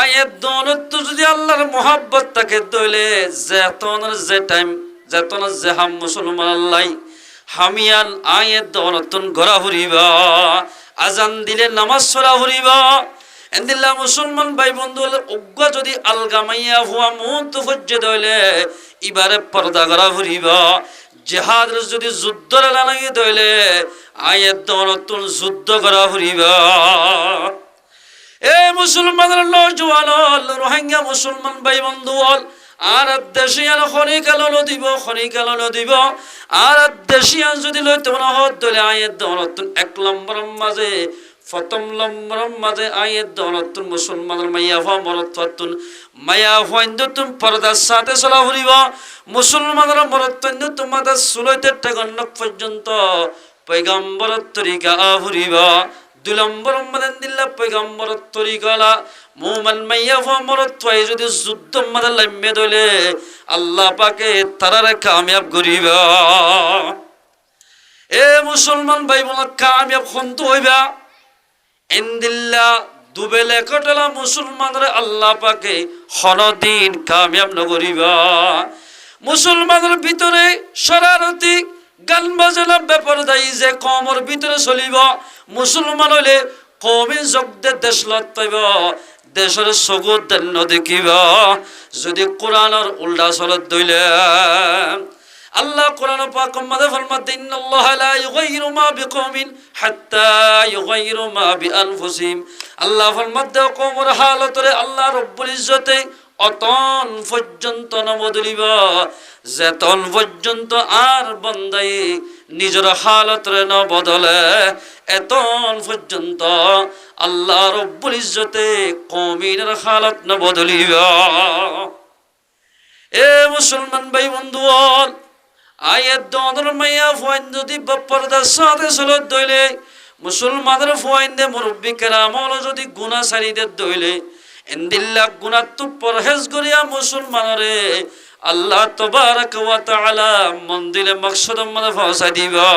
আয়ের দৌলত যদি আল্লাহর মোহাব্বত তাকে দইলে যেতনের যে টাইম যেতনের যে হাম মুসলমান আল্লাহ হামিয়ান আয়ের দৌলতন ঘোরা ফুরিবা আজান দিলে নামাজ ছড়া ফুরিবা। এন্দিল্লা মুসলমান ভাই বন্ধু অজ্ঞ যদি আলগামাইয়া হুয়া মুহূর্ত ফজ্জে দইলে ইবারে পর্দা করা ফুরিবা। জেহাদ যদি যুদ্ধ লাগি দইলে আয়ের দৌলতন যুদ্ধ করা ফুরিবা। এ মুসলমানের নওজওয়ান রোহিঙ্গা মুসলমান ভাই বন্ধু আর দেশিয়ান খনিকালন দিব খনিকালন দিব আর দেশিয়ান যদি লইতে মনে হত দলে আয়ের দৌলতন এক নম্বরের মাঝে প্রথম নম্বরের মাঝে আয়ের দৌলতন মুসলমানের মাইয়া হওয়া মরত ফাতুন মাইয়া হইন্দুন পর্দার সাথে চলা ফুরিব। মুসলমানের মরত্বন্য তোমাদের সুলইতে টেগন্নক পর্যন্ত পয়গম্বরের তরিকা ফুরিব। দুই নম্বর মাদেন দিল্লা পয়গম্বরের তরিকালা মুমান মাইয়া হওয়া মরত যদি যুদ্ধ মাদের লাম্যে দইলে আল্লাহ পাকে তারারে কামিয়াব করিবা। এ মুসলমান ভাই বোন কামিয়াব খন্ত হইবা এন্দিল্লা দুবেলে কটলা মুসলমানরে আল্লাহ পাকে হনদিন কামিয়াব নগরিবা। মুসলমানের ভিতরে শরারতি গান বাজনা ব্যাপার দায়ী যে কমর ভিতরে চলিব মুসলমান হইলে কমে জগদে দেশ লতাইব দেশের চকুত দান্য দেখিব। যদি কোরআনের উল্টা চলত দইলে আল্লাহ কোরআন পাক মধ্যে ফরমাতে ইন্নাল্লাহা লা ইউগাইয়িরু মা বিকওমিন হাত্তা ইউগাইয়িরু মা বিআনফুসিহিম। আল্লাহ ফরমাতে কওমের হালতরে আল্লাহ রব্বুল ইজ্জতে অতন পর্যন্ত নবদলিব যেতন পর্যন্ত আর বান্দাই নিজের হালতরে ন বদলে এতন পর্যন্ত আল্লাহ রব্বুল ইজ্জতে কওমের হালত ন বদলিব। এ মুসলমান ভাই বন্ধু আয়ের দনের মাইয়া ফুয়াইন যদি পর্দার সাথে চলত দইলে মুসলমানের ফুয়াইন্দে মুরব্বী কেরামল যদি গুনাহ সারিদের দইলে এন্দিল্লা গুনাহ তো পরহেজ করিয়া মুসলমানরে আল্লাহ তাবারক ওয়া তাআলা মন্দিরে মকসদের মধ্যে পৌঁছাই দিবা।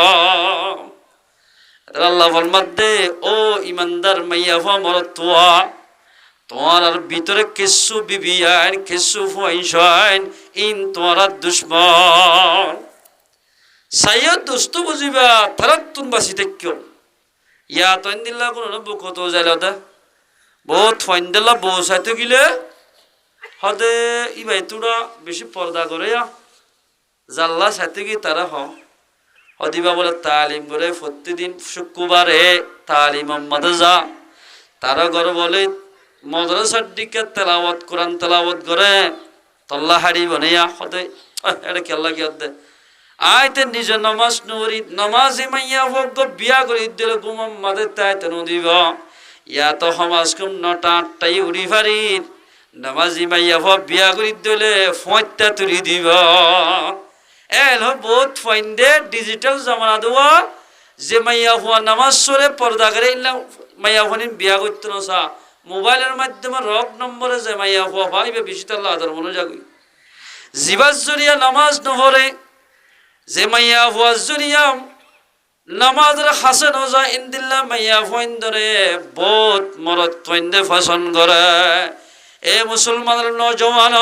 আল্লাহ ফরমাতে ও ইমানদার মাইয়া ফুয়া মরতুয়া তোমার আর ভিতরে কিছু বিবি আইন কিছু ফুয়াইন আইন ইন তোমার দুশ্মন সাইয়দ দুষ্ট বুঝিবা তারাত তুম বাসি থাকিও ইয়া তো দিল্লা কোন বুকত যাইলা দা বহুত ফাইন্দেলা বউ সাইতে গিলে হদে ই ভাই তুরা বেশি পর্দা করে জাল্লা সাইতে গি তারা হদিবা বলে তালিম করে প্রতিদিন শুক্রবারে তালিম মাদ্রাসা যা তারা ঘর বলে মাদ্রাসার দিকে তেলাওয়াত কোরআন তেলাওয়াত করে তল্লা হাড়ি বনিয়া হদে এটা কেল্লা কি দে আইতে নিজে নমাজ নুরি নমাজ মাইয়া হোক বিয়া করে দিলে গুমাম মাদে তাইতে নদিবা ইয়া তো সমাজ কম 9টা 8টাই উড়ি ফারিত নামাজি মাইয়া হওয়া বিয়া করি দিলে ফয়টা তুলি দিব এল বহুত ফাইন্দে ডিজিটাল জামানা দেওয়া যে মাইয়া হওয়া নামাজ সরে পর্দা করে মাইয়া হওয়া বিয়া করতে নসা মোবাইলের মাধ্যমে রক নম্বরে যে মাইয়া হওয়া ভাইবে বেশি তাল্লা আদর মনে যাগুই জিবাস জরিয়া নামাজ নহরে যে মাইয়া হওয়া জরিয়া নামাজের হাসেন ওজা ইন্দিল্লা মাইয়া ফইন্দরে বহুত মরত ফইন্দে ফাসন করে এ মুসলমানের নজওয়ান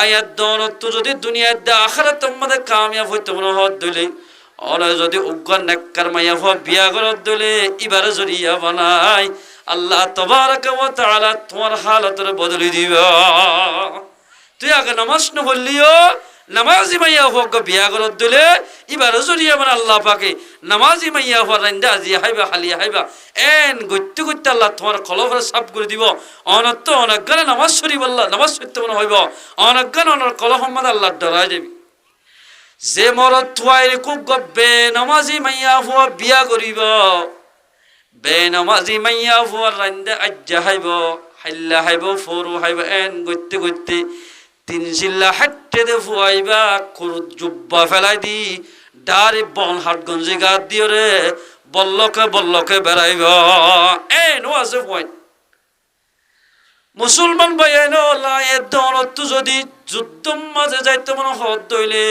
আয়াত দৌলত যদি দুনিয়ার দে আখিরাত তোমাদের কামিয়াব হইতে মনে হত দিলে অনে যদি উগ্র নেককার মাইয়া হওয়া বিয়া করত দিলে এবারে জরিয়া বানাই আল্লাহ তাবারক ওয়া তাআলা তোমার হালতের বদলি দিবা তুই আগে নামাজ না পড়লিও নামাজি মাইয়া হওয়া বিয়া করত দিলে এবারে জরিয়া বানা আল্লাহ পাকে নামাজি মাইয়া হওয়া রান্দা আজি হাইবা হালিয়া হাইবা এন গত্য গত্য আল্লাহ তোমার কলফরে সাফ করে দিব অনত্য অনজ্ঞানে নামাজ শরীফ আল্লাহ নামাজ পড়তে মনে হইব অনজ্ঞান অনর কলফ মাদ আল্লাহ ডরাই যাবি যে মরত থুয়াইরে খুব গব্বে নামাজি মাইয়া হওয়া বিয়া করিব বে নামাজি মাইয়া হওয়া রান্দা আজ্জা হাইব হাইল্লা হাইব ফরু হাইব এন গত্য গত্য তিন চিল্লা হাঁটতে দে ফুয়াইবা জুব্বা ফেলাই দি ডারে বন হাটগঞ্জি গাত দিও রে বল্লকে বল্লকে বেড়াইব এ নো আছে পয়েন্ট মুসলমান ভাই এনো লায়ের দৌলত যদি যুদ্ধম মাঝে যাইতে মনে হদ দইলে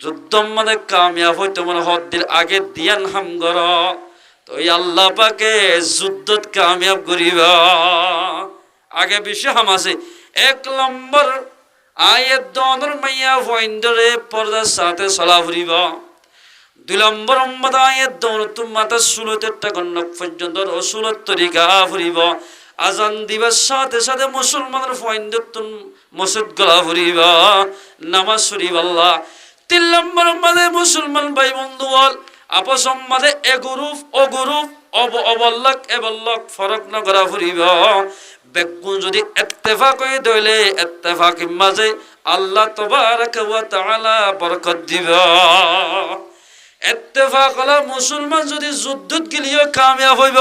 যুদ্ধম মাঝে কামিয়াব হইতে মনে হদ দিল আগে দিয়ান হাম গর তো আল্লাহ পাকে যুদ্ধত কামিয়াব করিবা আগে বেশি হাম আছে 1 নম্বর আয়াত দনর মাইয়া ফইন্দরে পর্দার সাথে চলা ফুরিব 2 নম্বর উম্মত আয়াত দন তুমাতা সুলতের টাকন্নক পর্যন্ত রসুলত তরিকা ফুরিব আজান দিবার সাথে সাথে মুসলমানের ফইন্দতুন মসজিদ গলা ফুরিব নামাজ শরীফ আল্লাহ 3 নম্বর উম্মতে মুসলমান ভাই বন্ধু বল আপস উম্মতে এগুরুফ অগুরুফ অবল্লক এবল্লক ফরক না করা ফুরিব বেগুন যদি ইত্তেফাক হয়ে দইলে ইত্তেফাকের মাঝে আল্লাহ তাবারক ওয়া তাআলা বরকত দিব ইত্তেফাক হলো মুসলমান যদি যুদ্ধত গিলিও কামিয়াব হইব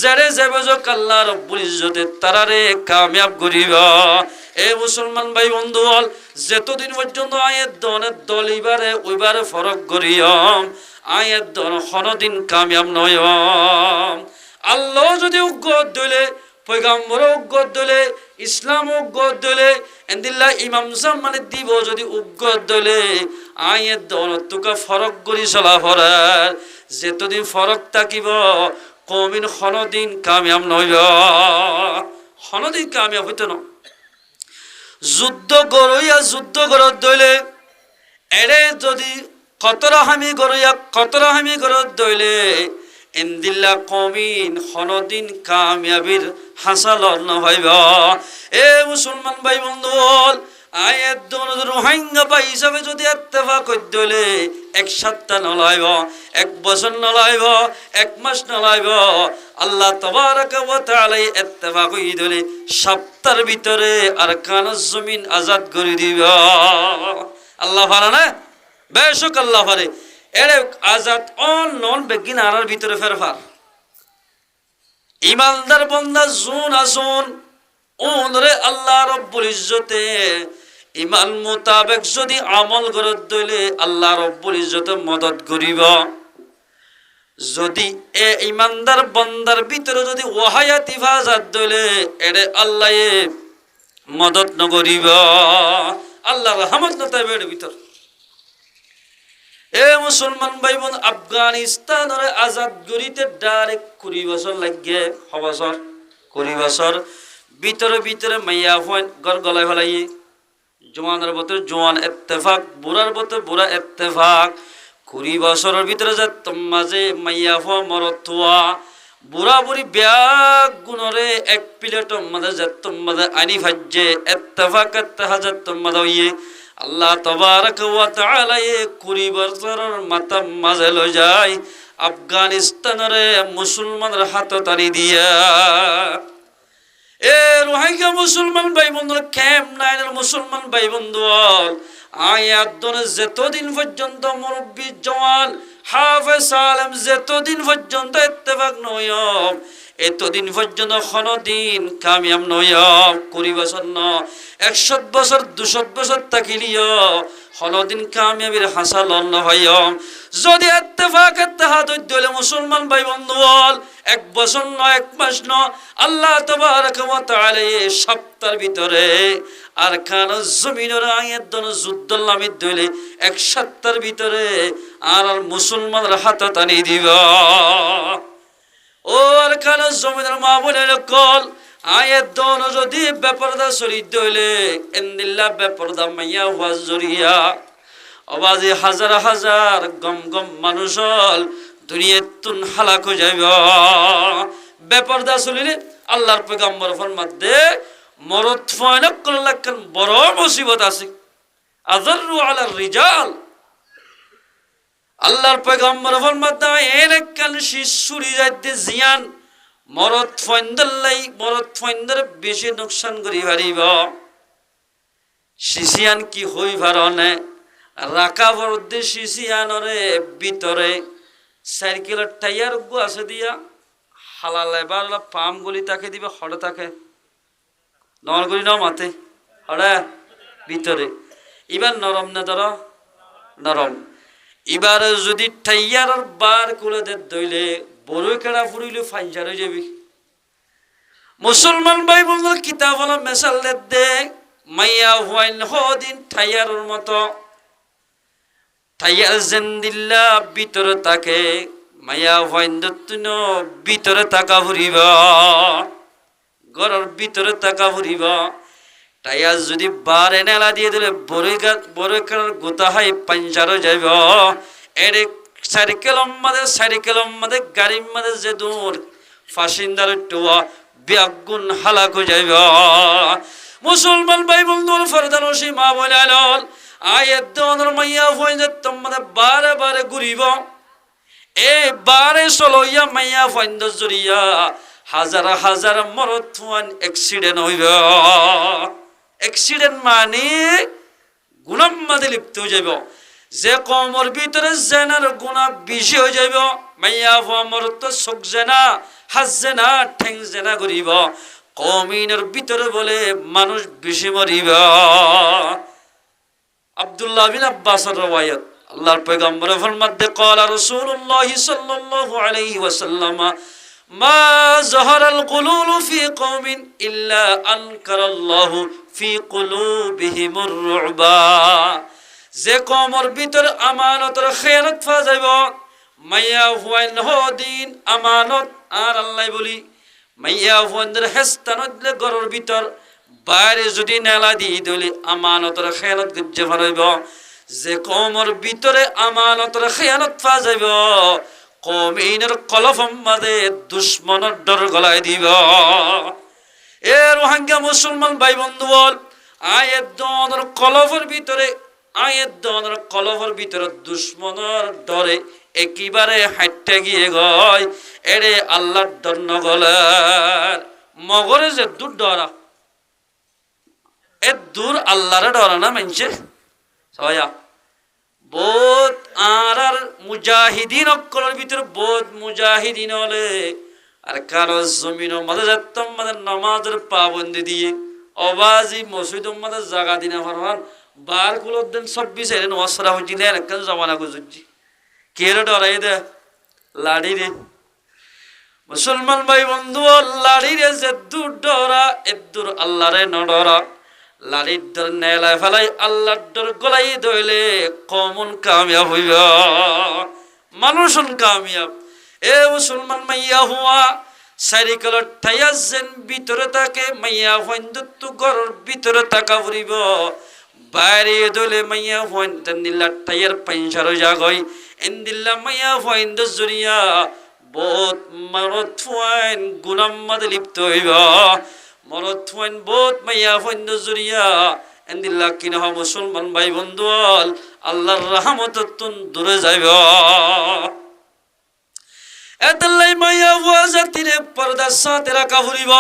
জেরে জেবজক আল্লাহ রব্বুল ইজ্জতে তারারে কামিয়াব করিব এ মুসলমান ভাই বন্ধু হল যতদিন পর্যন্ত আয়াত দনের দলিবারে ওইবারে ফরক করিয়ম আয়াত দন কোনদিন কামিয়াব নয় আল্লাহ যদি উগ্র দইলে পয়গম্বর উগ্র দলে ইসলাম উগ্র দলে এন্দিল্লা ইমাম জামানে দিব যদি উগ্র দলে আয়াত দনতুকা ফরক করি চলা ফরার যেতদিন ফরক থাকিব কমিন কোনদিন কামিয়াব নইব কোনদিন কামিয়াব হইতো না যুদ্ধ গরইয়া যুদ্ধ গরত দইলে এরে যদি কতরাহামি গরত দইলে ইন্দিল্লা কমিন কোনদিন কামিয়াবির হাসাল নহইব এ মুসলমান ভাই বন্ধু আয়াত দন রোহিঙ্গা ভাই হিসাবে যদি ইত্তেফাক কইদলে এক সপ্তাহ নলাইব 1 বছর নলাইব 1 মাস নলাইব আল্লাহ তাবারক ওয়া তাআলা ইত্তেফাক কইদলে সপ্তাহের ভিতরে আর কানাজ জমিন আজাদ করে দিব আল্লাহ পারে না বেশক আল্লাহ পারে এরে আজাদ অন নন বেগিন আরার ভিতরে ফেরফার ইমানদার বান্দা জুন আসুন ওনরে আল্লাহ রব্বুল ইজ্জতে ইমান মোতাবেক যদি আমল করত দইলে আল্লাহ রব্বুল ইজ্জতে মদদ করিব যদি এ ইমানদার বান্দার ভিতরে যদি ওয়াহায়াত হিফাজত দইলে এরে আল্লাহ মদদ নকরিব আল্লাহ রহমত নতাইবের ভিতর এ মুসলমান ভাই বোন আফগানিস্তানের আজাদ গরিতে ডাইরেক্ট 20 বছর লাগে বছর 20 বছর ভিতরে মাইয়া হন গর গলায় ফেলাই জওয়ানের ভিতরে জওয়ান ইত্তেফাক বুড়ার ভিতরে বুড়া ইত্তেফাক 20 বছরের ভিতরে যে মাঝে মাইয়া হওয়া মরত হওয়া বুড়া বুড়ি ব্যাগ গুণরে 1 প্লেট মাঝে যে মাঝে আনি ভাজ্যে ইত্তেফাক হাজার মাঝে হইয়ে আল্লাহ তাবারক ওয়া তাআলা 20 বছরের মাথা মাঝে লই যায় আফগানিস্তানের মুসলমানের হাত টানি দিয়া এ রোহিঙ্গা মুসলমান ভাই বন্ধু ক্যাম্প 9 এর মুসলমান ভাই বন্ধু আয়াত দনে যতদিন পর্যন্ত মুরব্বি জওয়ান হাফেজ আলেম যতদিন পর্যন্ত ইত্তেফাক নয় এতদিন পর্যন্ত কোনদিন কামিয়াব নয় 20 বছর ন 100 বছর 200 বছর তাকিলিও কোনদিন কামিয়াবির হাসাল হয় যদি ইত্তেফাক ইত্তেহাদ হইলে মুসলমান ভাই বন্ধু বল 1 বছর ন 1 মাস ন আল্লাহ তাবারক ওয়া তাআলা এই সপ্তাহের ভিতরে আর কান জমিনের আয়াত দন যুদ্ধ নামে দইলে 1 সপ্তাহের ভিতরে আর মুসলমানদের হাত টানি দিবা ও আর কান জমিনের মা বোনের কল আয়াত দন যদি বেপরদা শরীর দইলে ইন্দিল্লাহ বেপরদা মাইয়া ওয়াজ জরিয়া আওয়াজে হাজার হাজার গম গম মানুষ দুনিয়াতুন হালাক হয়ে যাইব বেপরদা চলিলে আল্লাহর পয়গম্বর ফরমাতে মরদ ফায়নাক করলাকান বড় মুসিবত আছে আযাররু আলার রিজাল আল্লাহর পয়গম্বর ফরমাতে এনেকান শিশুরি যাইতে জিয়ান মরদ ফাইন্দলাই মরদ ফাইন্দর বেশি নুকসান করি পারিব শিশিয়ান কি হই পারনে রাকা বরদে শিশিয়ানরে ভিতরে সাইকেলের টায়ার গো আছে দিয়া হালালে বারলা পাম গলি তাকে দিবে হড় তাকে নর গলি ন মাতে হড়া ভিতরে এবার নরম না ধর নরম এবার যদি টায়ারের বার করে দে দইলে বড় কেড়া ফুরিলে ফাইজার হয়ে যাবি মুসলমান ভাই বন্ধু কিতাব মেসাল দে মাইয়া হুয়াইন হদিন টায়ারের মতো টাইয়ার জেন্দিল্লা ভিতরে তাকে মায়া ভাইন্দতুন ভিতরে তাকা ফুরিবা ঘরের ভিতরে তাকা ফুরিবা টাইয়ার যদি বারে নেলা দিয়ে দিলে বড় কারণ গোতা হয় পাঞ্চারও যাইব এরে সাইকেল মাঝে গাড়ির মাঝে যে দূর ফাঁসিন্দার টোয়া ব্যাগুন হালাক হয়ে যাইব মুসলমান ভাই বন্ধুর ফরদান ওসি মা বলাল আয়াত দনের মাইয়া হইলে তোমাদের বারে বারে ঘুরিব এই বারে চলইয়া মাইয়া ফাইন্দ জরিয়া হাজার হাজার মরদ ফুয়ান অ্যাক্সিডেন্ট হইব অ্যাক্সিডেন্ট মানে গুনার মাঝে লিপ্ত হয়ে যাইব যে কমর ভিতরে জেনার গুণা বেশি হয়ে যাইব মাইয়া ফুয়া মরদ তো চোখ জেনা হাত জেনা ঠেং জেনা করিব কমিনের ভিতরে বলে মানুষ বেশি মরিব আব্দুল্লাহ বিন আব্বাসের রওয়ায়াত আল্লাহর পয়গম্বর ফরমাতে قال رسول الله صلى الله عليه وسلم ما ظهر الغلول في قوم الا انكر الله في قلوبهم الرعب যে কমর ভিতর আমানতের খেয়ানত ফা যাইব মাইয়া হুয়াইন হদিন আমানত আর আল্লাহ বলি মাইয়া হুয়াইনের হেস্তানতলে ঘরের ভিতর বাইরে যদি নেলা দিয়ে দিলে আমানতের খেয়ানত গজ্জে ফারাইব যে কমর ভিতরে আমানতের খেয়ানত পা যাইব কমিনের কলফম মাঝে দুশ্মনের ডর গলায় দিব এ রোহিঙ্গা মুসলমান ভাই বন্ধু বল আয়াত দনের কলফের ভিতরে দুশ্মনের ডরে একেবারে হাঁটতে গিয়ে গয় এরে আল্লাহর ডর নগলার মগরে যে দূর ডরা এ দূর আল্লাহরে ডরা না মানছে সয়া বোধ আর মুজাহিদিন অক্কলের ভিতরে বোধ মুজাহিদিন হলে আর কারো জমিন মাঝে যাতাম মাঝে নামাজের পাবন্দি দিয়ে অবাজি মসজিদ মাঝে জাগা দিনা ফরমান বার কুলোর দিন 26 এর নসরা হইছি না একখান জমানা গুজুজি কে রে ডরাই দে লাড়ি রে মুসলমান ভাই বন্ধু লাড়ি রে যে দূর ডরা এ দূর আল্লাহরে ন ডরা লাড়ির ডর নেলা ফেলাই আল্লাহর ডর গলাই ধইলে কমন কামিয়াব হইব মানুষন কামিয়াব এ মুসলমান মাইয়া হুয়া সাইকেলের টায়ার যেন ভিতরে থাকে মাইয়া হইন্দু ঘরের ভিতরে তাকা ফুরিব বাইরে ধইলে মাইয়া হইন্দ নীলা টায়ার পাঞ্চার জাগই এন্দিল্লা মাইয়া হইন্দ জরিয়া বহুত মারত ফুয়াইন গুনাম মাদে লিপ্ত হইব মরদ ফুয়াইন বহুত মাইয়া হইন্দ জরিয়া এন্দিল্লা কিনা মুসলমান ভাই বন্ধু আল্লাহর রহমততুন দূরে যাইব এতলাই মাইয়া হুয়া জাতিরে পর্দা সাথে রাখা ফুরিব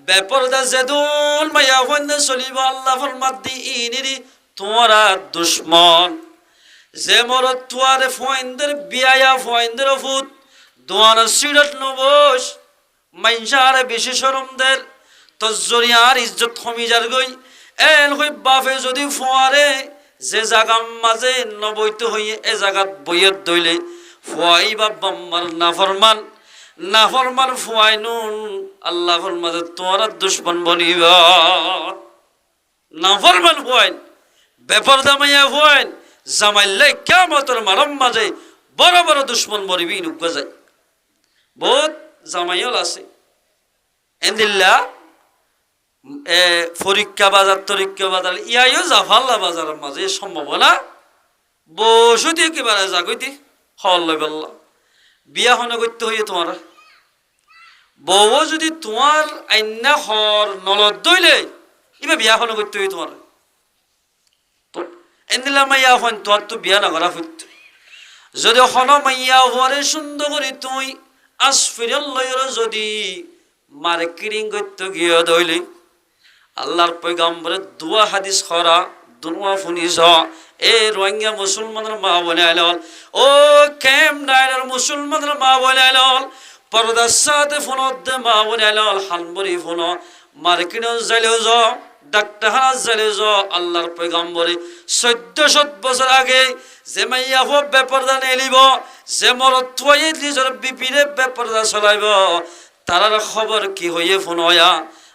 বেপর্দা যেদুল মাইয়া হইন্দ চলিব আল্লাহ ফরমাত দি ইনিরি তোরা দুশ্মন যে মরদ তুয়ারে ফুয়াইন্দের বিয়ায়া ফুয়াইন্দের ফুত দোয়ানা সিডত নবস মাইনসারে বেশি শরমদের তো জরিয়ার ইজ্জত কমি যার গই এন হই বাপে যদি ফোয়ারে যে জায়গা মাঝে নবৈত হইয়ে এ জায়গাত বইয়ের দইলে ফুয়াই বা বাম্মার নাফরমান ফুয়াই নুন আল্লাহর মাঝে তোমার দুশ্মন বনিব নাফরমান ফুয়াইন বেপর দামাইয়া ফুয়াইন জামাইলে কিয়ামতের মারম মাঝে বড় বড় দুশ্মন মরিবি নুকা যায় বহুত জামাইল আছে এন্দিল্লা ফরিক্কা বাজার তরিক্কা বাজার ইয়াইও জাফাল্লা বাজারের মাঝে সম্ভাবনা বসতি একেবারে জাগতি হল বললা বিয়া হনে করতে হইয়ে তোমার বউ যদি তোমার আইনা হর নলত দইলে ইবা বিয়া হনে করতে হইয়ে তোমার এন্দিল্লা মাইয়া হন তোমার তো বিয়া না করা ফুট যদি হন মাইয়া হরে সুন্দর করি তুই আসফিরল্লয়ের যদি মার্কেটিং করতে গিয়ে দইলে আল্লাহর পয়গম্বরের দুয়া হাদিস খরা দুয়া ফুনিস এ রোহিঙ্গা মুসলমানের মা বলে আইলল ও কেম ডাইরের মুসলমানের মা বলে আইলল পর্দার সাথে ফোনত দে মা বলে আইলল হানবরি ফোন মার্কেটে যাইলেও য ডাক্তার যাইলেও য আল্লাহর পয়গম্বরে 1400 বছর আগে যে মাইয়া হো বেপরদা নেলিব যে মরত থয়ে নিজের বিপিরে বেপরদা চলাইব তারার খবর কি হইয়ে ফোন হয়া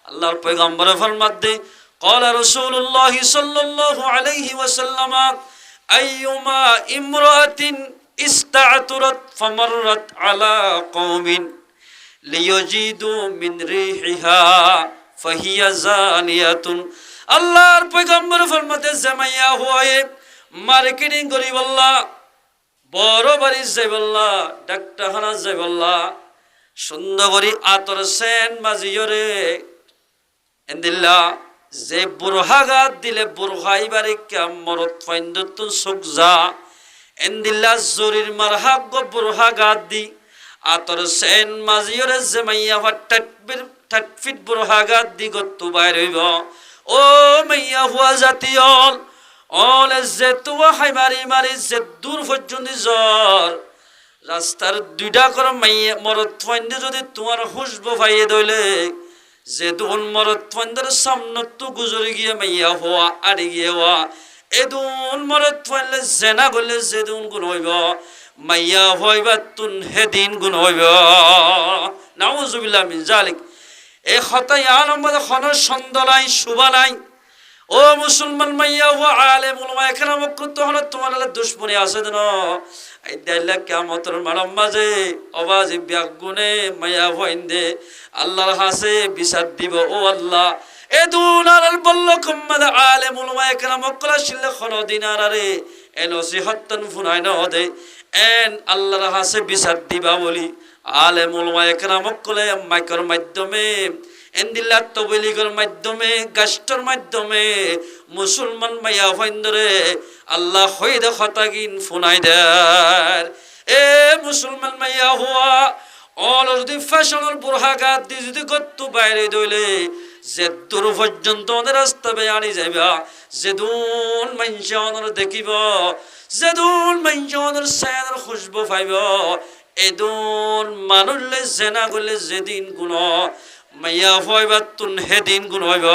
আল্লাহর পয়গম্বরে ফরমাতে قال رسول الله صلى الله عليه وسلم ايما امراه استعطرت فمرت على قوم ليجدوا من ريحها فهي زانيه আল্লাহর পয়গম্বর ফরমাতে জামাইয়া হয় মার্কেটিং করি বল্লা বড় বাড়ি যাই বল্লা ডাক্তারখানা যাই বল্লা সুন্দর করি আতর সেন মাজিয়রে এন্দিল্লা যে বুরহাগাত দিলে বুরহাইবারে কাম মরত ফাইন্দতুন সুকজা এন্দিল্লা জরির মারহাগ বুরহাগাত দি আতর সেন মাজিয়রে জামাইয়া টাটফিট বুরহাগাত দি গত্তু বাইর হইব ও মাইয়া হুয়া জাতিয়ল অল যে তুয়া হাইমারি মারি যে দূর পর্যন্ত জ্বর রাস্তার দুইটা করে মাইয়া মরত ফাইন্দে যদি তোমার হুসবো ভাইয়ে দইলে যে দুন মরত ফাইন্দের সামনে তো গুজরে গিয়ে মাইয়া হওয়া আড়ি গিয়ে হওয়া এ দুন মরত ফাইলে জেনা গলে যে দুন গুণ হইব মাইয়া হইবা তুন হেদিন গুণ হইব নাউজুবিল্লাহ মিন জালিক এ খতাই আলমদ খন সন্দলাই শুভা নাই ও মুসলমান মাইয়া ও আলেম উলামা এখানে মুকুত হলো তোমার দুশ্মনী আছে দেন এই দাইলা কিয়ামতের মানব মাঝে অবাজি ব্যাগুনে মাইয়া হইন্দে আল্লাহর হাসে বিচার দিব ও আল্লাহ এ দুনার বল্ল কম্মাদ আলেম উলামা এখানে মুকলা শিল্লে খন দিনারে এ নসিহতন ফুনাই না দে এন আল্লাহর হাসে বিচার দিবা বলি আলেম উলামা এখানে মুকলে মাইকের মাধ্যমে এন্দিল্লা তবলিগের মাধ্যমে গাস্টর মাধ্যমে মুসলমান মাইয়া ফাইন্দরে আল্লাহ হইদ খতাগিন ফুনাই দের এ মুসলমান মাইয়া হুয়া অল যদি ফ্যাশনের বুরহাগাত দি যদি গত্তু বাইরে দইলে যে দূর পর্যন্ত ওদের রাস্তা বেয়ানি যাইবা যেদুন মাইনশানের দেখিব যেদুন মাইনশানের সায়ানের খুশবু পাইব এদুন মানুষলে জেনা করলে যেদিন কোন মাইয়া হইবা তুন হেদিন গুণ হইব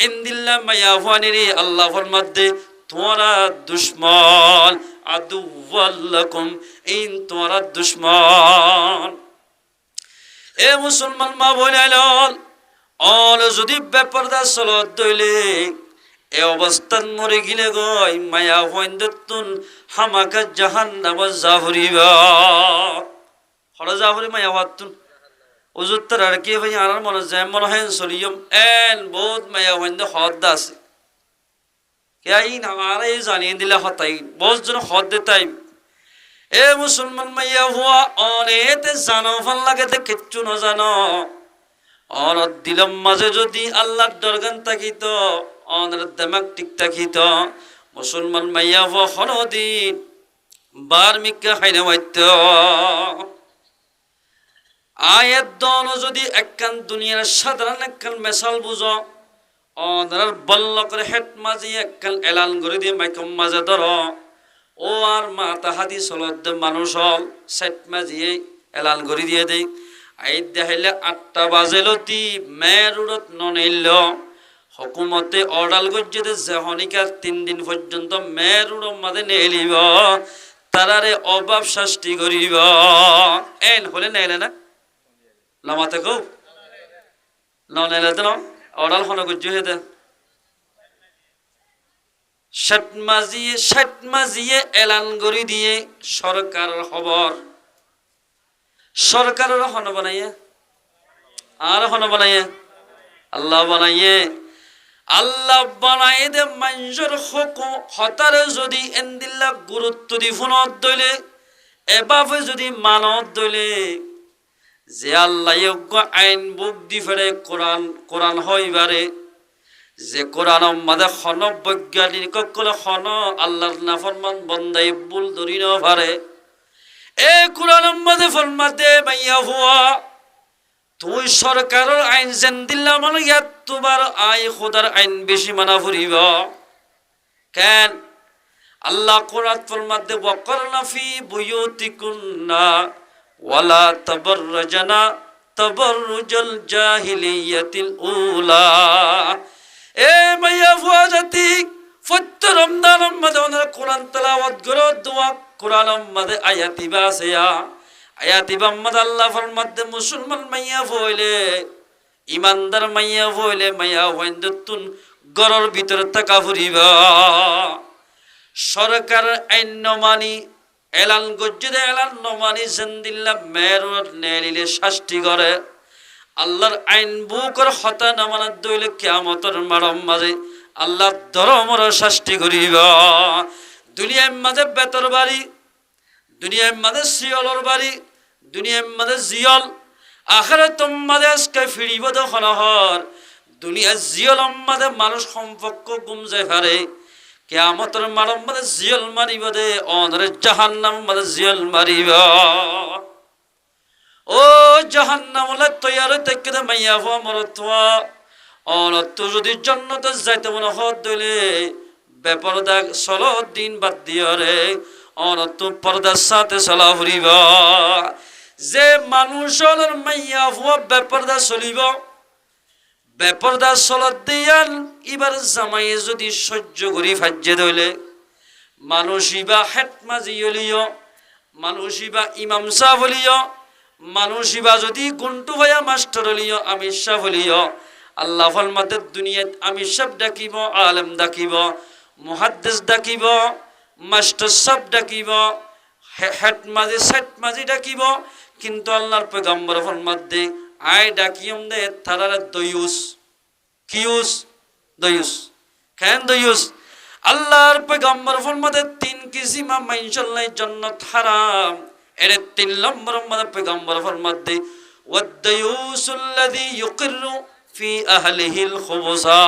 ইন্দিল্লা মাইয়া হওয়ানিরি আল্লাহ ফরমাতে তোরা দুশ্মন আদুওয়াল্লাকুম ইন তোরা দুশ্মন এ মুসলমান মা বইনাইল অল যদি বেপরদা চলত দইলে এ অবস্থান মরে গিলে গই মায়া হইন্দতুন হামাকা জাহান্নাম জাহরিবা হরা জাহরি মায়া হওয়াতুন উজুত্তর আর কি ভাই আর মনে যায় মনে হয় সলিয়ম এন বহুত মায়া হইন্দে হদ আছে কে আইন আমারে জানিয়ে দিলে হতাই বহুত জন হদ দেতাই এ মুসলমান মাইয়া হুয়া অনেতে জানো ভাল লাগে তে কিচ্ছু না জানো অন দিলম মাঝে যদি আল্লাহর দরগান থাকিত অনের দিমাগ ঠিক থাকিত মুসলমান মাইয়া হুয়া হনদিন বার মিকা খাইনে মাইত আয়াত দন যদি একখান দুনিয়ার সাধারণ একখান মেসাল বুঝো অনার বল্ল করে হেট মাঝে একখান এলান করে দিয়ে মাইকম মাঝে ধর ও আর মাতা হাতি চলত মানুষ হল সেট মাঝিয়ে এলান করে দিয়ে দেয় আই দেখাইলে 8টা বাজেলতি মেরুরত ননেল হকুমতে অর্ডার করছে যে হনিকার 3 দিন পর্যন্ত মেরুর মাঝে নেলিব তারারে অভাব শাস্তি করিব এন হলে নেলে না লামাতে কো ননেলে তো অর্ডার হন করছে হেদে ষাট মাজিয়ে এলান করি দিয়ে সরকারের খবর সরকারের হন বানাইয়ে আর হন বানাইয়ে আল্লাহ বানাইয়ে আল্লাহ বানাই দে মানুষের হতারে যদি এন্দিল্লা গুরুত্ব দি ফোনত দইলে এভাবে যদি মানত দইলে যে আল্লাহ আইন বুক দি ফেরে কোরআন হইবারে যে কোরআন মাদে খন বৈজ্ঞানিক কলে খন আল্লাহর নাফরমান বন্দাই বুল ধরি ন পারে এ কোরআন মাদে ফরমাতে মাইয়া হুয়া তুই সরকারের আইন যেন দিল্লা মানে ইয়াত তোমার আই খোদার আইন বেশি মানা ফুরিব কেন আল্লাহ কোরআন ফরমাতে ওয়াকরনা ফি বুয়ুতিকুন্না ওয়ালা তাবাররাজনা তাবাররুজাল জাহিলিয়াতিল উলা এ মাইয়া ফুয়া জাতি ফত্য রমজান মাদে ওনার কোরআন তেলাওয়াত করো দোয়া কোরআন মাদে আয়াতি বাসিয়া আয়াতি বাম্মাদ আল্লাহ ফরমাতে মুসলমান মাইয়া হইলে ইমানদার মাইয়া হইলে মাইয়া হইন্দতুন গরর ভিতরে থাকা ফুরিবা সরকার আইন নমানি এলান গজ্জে এলান নমানি জেন্দিল্লা মেরুর নেলিলে শাস্তি করে আল্লাহর আইন বুকর হতা নামানাত দইলে কিয়ামতের মারম মাঝে আল্লাহ ধরমর শাস্তি করিবা দুনিয়ার মাঝে বেতর বাড়ি দুনিয়ার মাঝে শিয়লর বাড়ি দুনিয়ার মাঝে জিয়ল আখিরাত মাঝে আজকে ফিরিব দখন হর দুনিয়ার জিয়ল মাঝে মানুষ সম্পর্ক গুম যায় পারে কিয়ামতের মারম মাঝে জিয়ল মারিব দে অনরে জাহান্নাম মাঝে জিয়ল মারিব ও জাহান্নাম লা তৈয়ার থেকে দে মাইয়া হওয়া মরতওয়া অনত যদি জান্নাতে যাইতে মনে হত দইলে বেপরদা চলো দিন বাদ দিও রে অনত পর্দার সাথে চলা ফুরিব যে মানুষের মাইয়া হওয়া বেপরদা চলিব বেপরদা চলত দিয়ান এবার জামাই যদি সহ্য করি ফাজ্যে দইলে মানুষ ইবা হেট মাজি হলিও মানুষ ইবা ইমাম সাহ হলিও মানুষ ইবা যদি গুন্টু ভাইয়া মাস্টার হলিও আমির সাহ হলিও আল্লাহ ফরমাতে দুনিয়াত আমির সাহ ডাকিব আলেম ডাকিব মুহাদ্দিস ডাকিব মাস্টার সাহ ডাকিব হেট মাঝে সেট মাঝে ডাকিব কিন্তু আল্লাহর পয়গম্বর ফরমাতে আই ডাকিয়ম দে তারারে দয়ুস কিউস দয়ুস কেন দয়ুস আল্লাহর পয়গম্বর ফরমাতে 3 কিসিমা মাইনশাল্লাহ জান্নাত হারাম এর 3 নম্বর মধ্যে পয়গম্বর ফরমাতে ওয়াদ-দায়ুসুল্লাযী ইউকিরু ফি আহলিহিল খুবুসা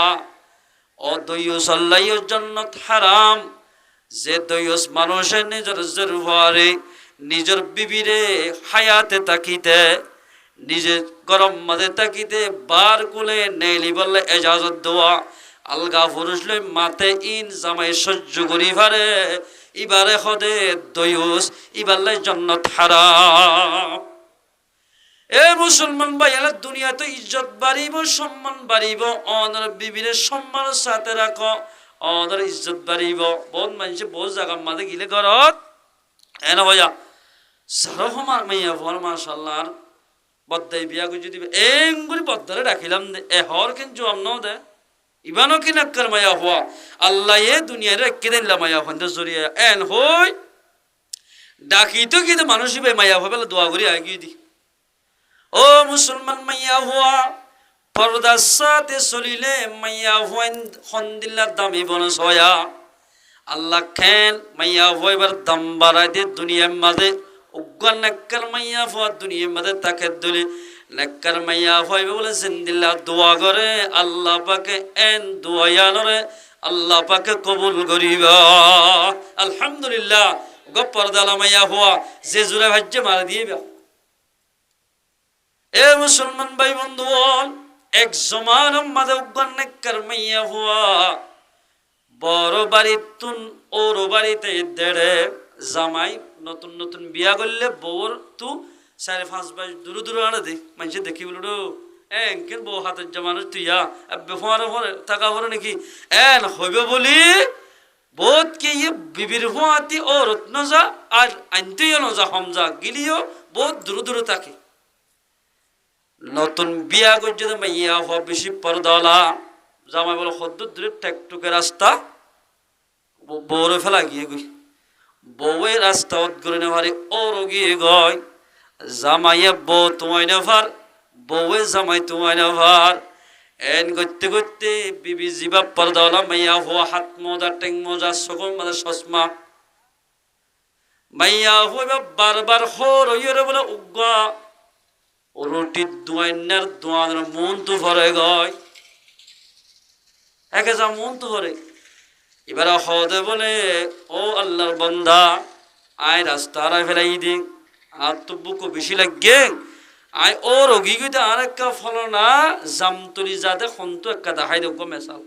ও দয়ুস আল্লাহর জান্নাত হারাম যে দয়ুস মানুষের নিজের জরুরে নিজের বিবিরে হায়াতে তাকিতে নিজের গরম মাঝে তাকিতে বার কুলে নেলি বললে এজাজত দেওয়া আলগা পুরুষ লই মাতে ইন জামাই সহ্য করি পারে ইবারে হদে দয়ুস ইবারলে জান্নাত হারাম এ মুসলমান ভাইরা দুনিয়াতে ইজ্জত বাড়িব সম্মান বাড়িব অনর বিবিরে সম্মান সাথে রাখো অনর ইজ্জত বাড়িব বহুত মানুষ বহুত জায়গা মাঝে গিলে ঘরত এনা ভাইয়া সারহমার মাইয়া ভর মাশাআল্লাহ বদ্দাই বিয়া করে যদি এঙ্গুরি বদ্দারে রাখিলাম এ হর কিন্তু অন্য দে ইবানো কি নাক্কার মায়া হওয়া আল্লাহ এ দুনিয়ার রেখে দিলাম মায়া হন্দে জড়িয়ে এন হই ডাকি তো কিন্তু মানুষই ভাই মায়া হবে দোয়া করি আগিয়ে দি ও মুসলমান মাইয়া হওয়া পর্দার সাথে চলিলে মাইয়া হইন হন্দিল্লার দামি বনস হয়া আল্লাহ খেন মাইয়া হইবার দাম বাড়াই দে দুনিয়ার মাঝে উগ্র নাক্কার মাইয়া হওয়া দুনিয়ার মাঝে তাকে দুলে নাক্কার মাইয়া হইবে বলে জিন্দিল্লাহ দোয়া করে আল্লাহ পাকে এন দোয়ায়ানরে আল্লাহ পাকে কবুল করিবা আলহামদুলিল্লাহ গো পর্দালা মাইয়া হওয়া যে জোরে ভাজ্যে মার দিয়েবা এ মুসলমান ভাই বন্ধু এক জমান মাঝে উগ্র নাক্কার মাইয়া হওয়া বড় বাড়িতুন ওর বাড়িতে দেড়ে জামাই নতুন নতুন বিয়া করলে বউর তু 4-5 দূরে দূরে আনে দে মানুষে দেখি বলো এনকেন বউ হাতের জামানো তুইয়া বেফার থাকা পরে নাকি এন হইবে বলি বোধ কে ইয়ে বিবির হুয়াতি ও রত্ন যা আর আনতেও নজা হমজা গিলিও বহুত দূরে দূরে থাকে নতুন বিয়া করছে মাইয়া হওয়া বেশি পর্দাওয়ালা জামাই বলে হদ্দ দূরে টেকটুকে রাস্তা বউরে ফেলা গিয়ে গই বউয়ের রাস্তা অদগরে নেভারে ওরও গিয়ে গয় জামাইয়ে বউ তোমায় নেভার বউয়ে জামাই তোমায় নেভার এন করতে করতে বিবি জিবা পর্দাওয়ালা মাইয়া হওয়া হাত মোজা টেং মোজা সকল মাঝে চশমা মাইয়া হইবা বারবার হর হইরে বলে উগা রুটির দোয়ান্নার দোয়ানের মন তো ভরে গয় একে যা মন তো ভরে এবার হদে বলে ও আল্লাহর বান্দা আয় রাস্তা আর ফেলাই দে আর তো বুকও বেশি লাগে আয় ও রোগী গিয়ে আর একটা ফল না জামতলি যাতে খন্তু একটা দেখাই দেব মেশাল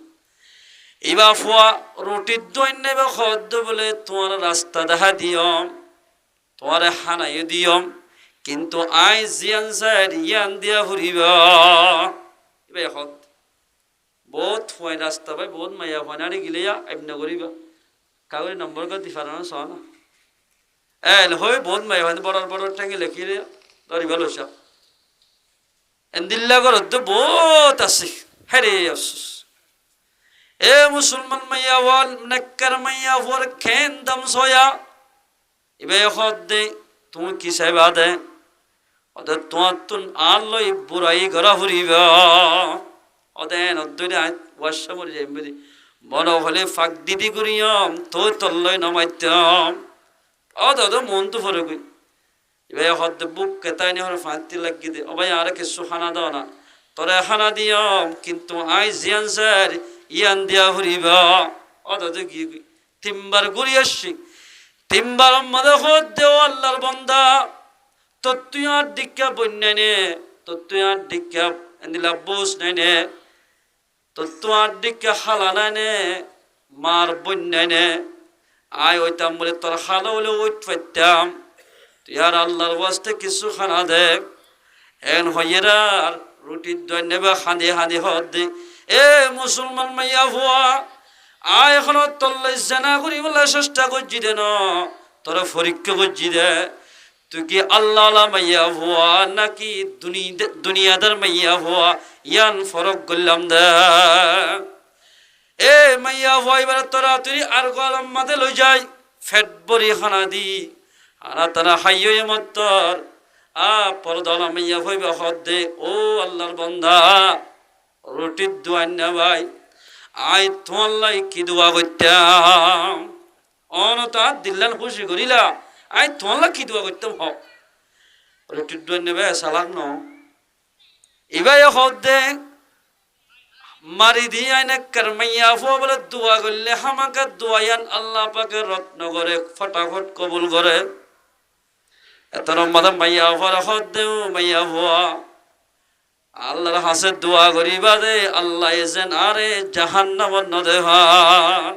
এবার ফোয়া রুটির দোয়ান্ন এবার হদ বলে তোমার রাস্তা দেখা দিয়ম তোমার হানাই দিয়ম কিন্তু আই জিয়ান সাইড ইয়ান দিয়া ঘুরিব এবার হদ বহুত ফুয়াই রাস্তা ভাই বহুত মাইয়া ফুয়াই নাড়ি গিলে এমনি করিবা কাগজের নম্বর কাটি ফারানো চাও না হই বহুত মাইয়া ফুয়াই বড় বড় ঠেঙে লেখিলে ধরিবা লৈছা এন্দিল্লা ঘরত তো বহুত আছে হেরে আফসোস এ মুসলমান মাইয়া ওয়াল নেককার মাইয়া ফুয়ার খেন দম সোয়া এবার হদ দে তুমি কি চাইবা দে ওদের তোমার তো আল্লই বুড়াই ঘরা ফুরিবা অদেন অদ্দরে ওয়াশা মরে যাই বড় হলে ফাঁক দিদি করিয়ম তো তল্লই নমাইতাম অদ মন তো ভরে গই এবার হদ বুক কেতাই নি হর ফাঁকতি লাগি দে ও ভাই আর কিছু খানা দাও না তোরে খানা দিয়ম কিন্তু আই জিয়ান স্যার ইয়ান দিয়া ফুরিবা অদ গিয়ে গই 3বার ঘুরি আসছি 3বার মধ্যে হদ দেও আল্লাহর বান্দা তো তুই আর দিকা বন্যা নে তো তুই আর দিকা এন্দিলা বোস নাই নে তো তোমার দিকে হালা নাই নে মার বন্যা নে আয় ওইতাম বলে তোর হালা হলে ওই পাইতাম তুই আর আল্লাহর ওয়াস্তে কিছু খানা দেখ এন হইয়েরা রুটির দই নেবে হাঁদি হাঁদি হদ দে এ মুসলমান মাইয়া ভুয়া আয় এখনো তল্লাই জানা করি বলে চেষ্টা করছি দে ন তোরা পরীক্ষা করছি দে তুই কি আল্লাহ মাইয়া ভুয়া নাকি দুনিয়াদার মাইয়া ভুয়া ইয়ান ফরক করলাম দে এ মাইয়া ভুয়া এবার তোরা তুই আর গলাম মাঝে লই যাই ফেট বরি খানা দি আর তারা হাইয়ে মত্তর পরদলা মাইয়া ভুয়া হদ দে ও আল্লাহর বন্ধা রুটির দোয়ান না ভাই আই তোমার কি দোয়া করতাম অনতা দিল্লান খুশি করিলা আই তোমার কি দোয়া করতাম হ রুটির দোয়ান নেবে সালাক ন এবার হদ দে মারি দিয়ে আইনে কারমাইয়া ফো বলে দোয়া করলে হামাকে দোয়ায়ান আল্লাহ পাকে রত্ন করে ফটাফট কবুল করে এত নম্বর মাইয়া ফোর হদ দেও মাইয়া ভুয়া আল্লাহর হাসে দোয়া করিবা দে আল্লাহ যেন আরে জাহান্নামত নদেহান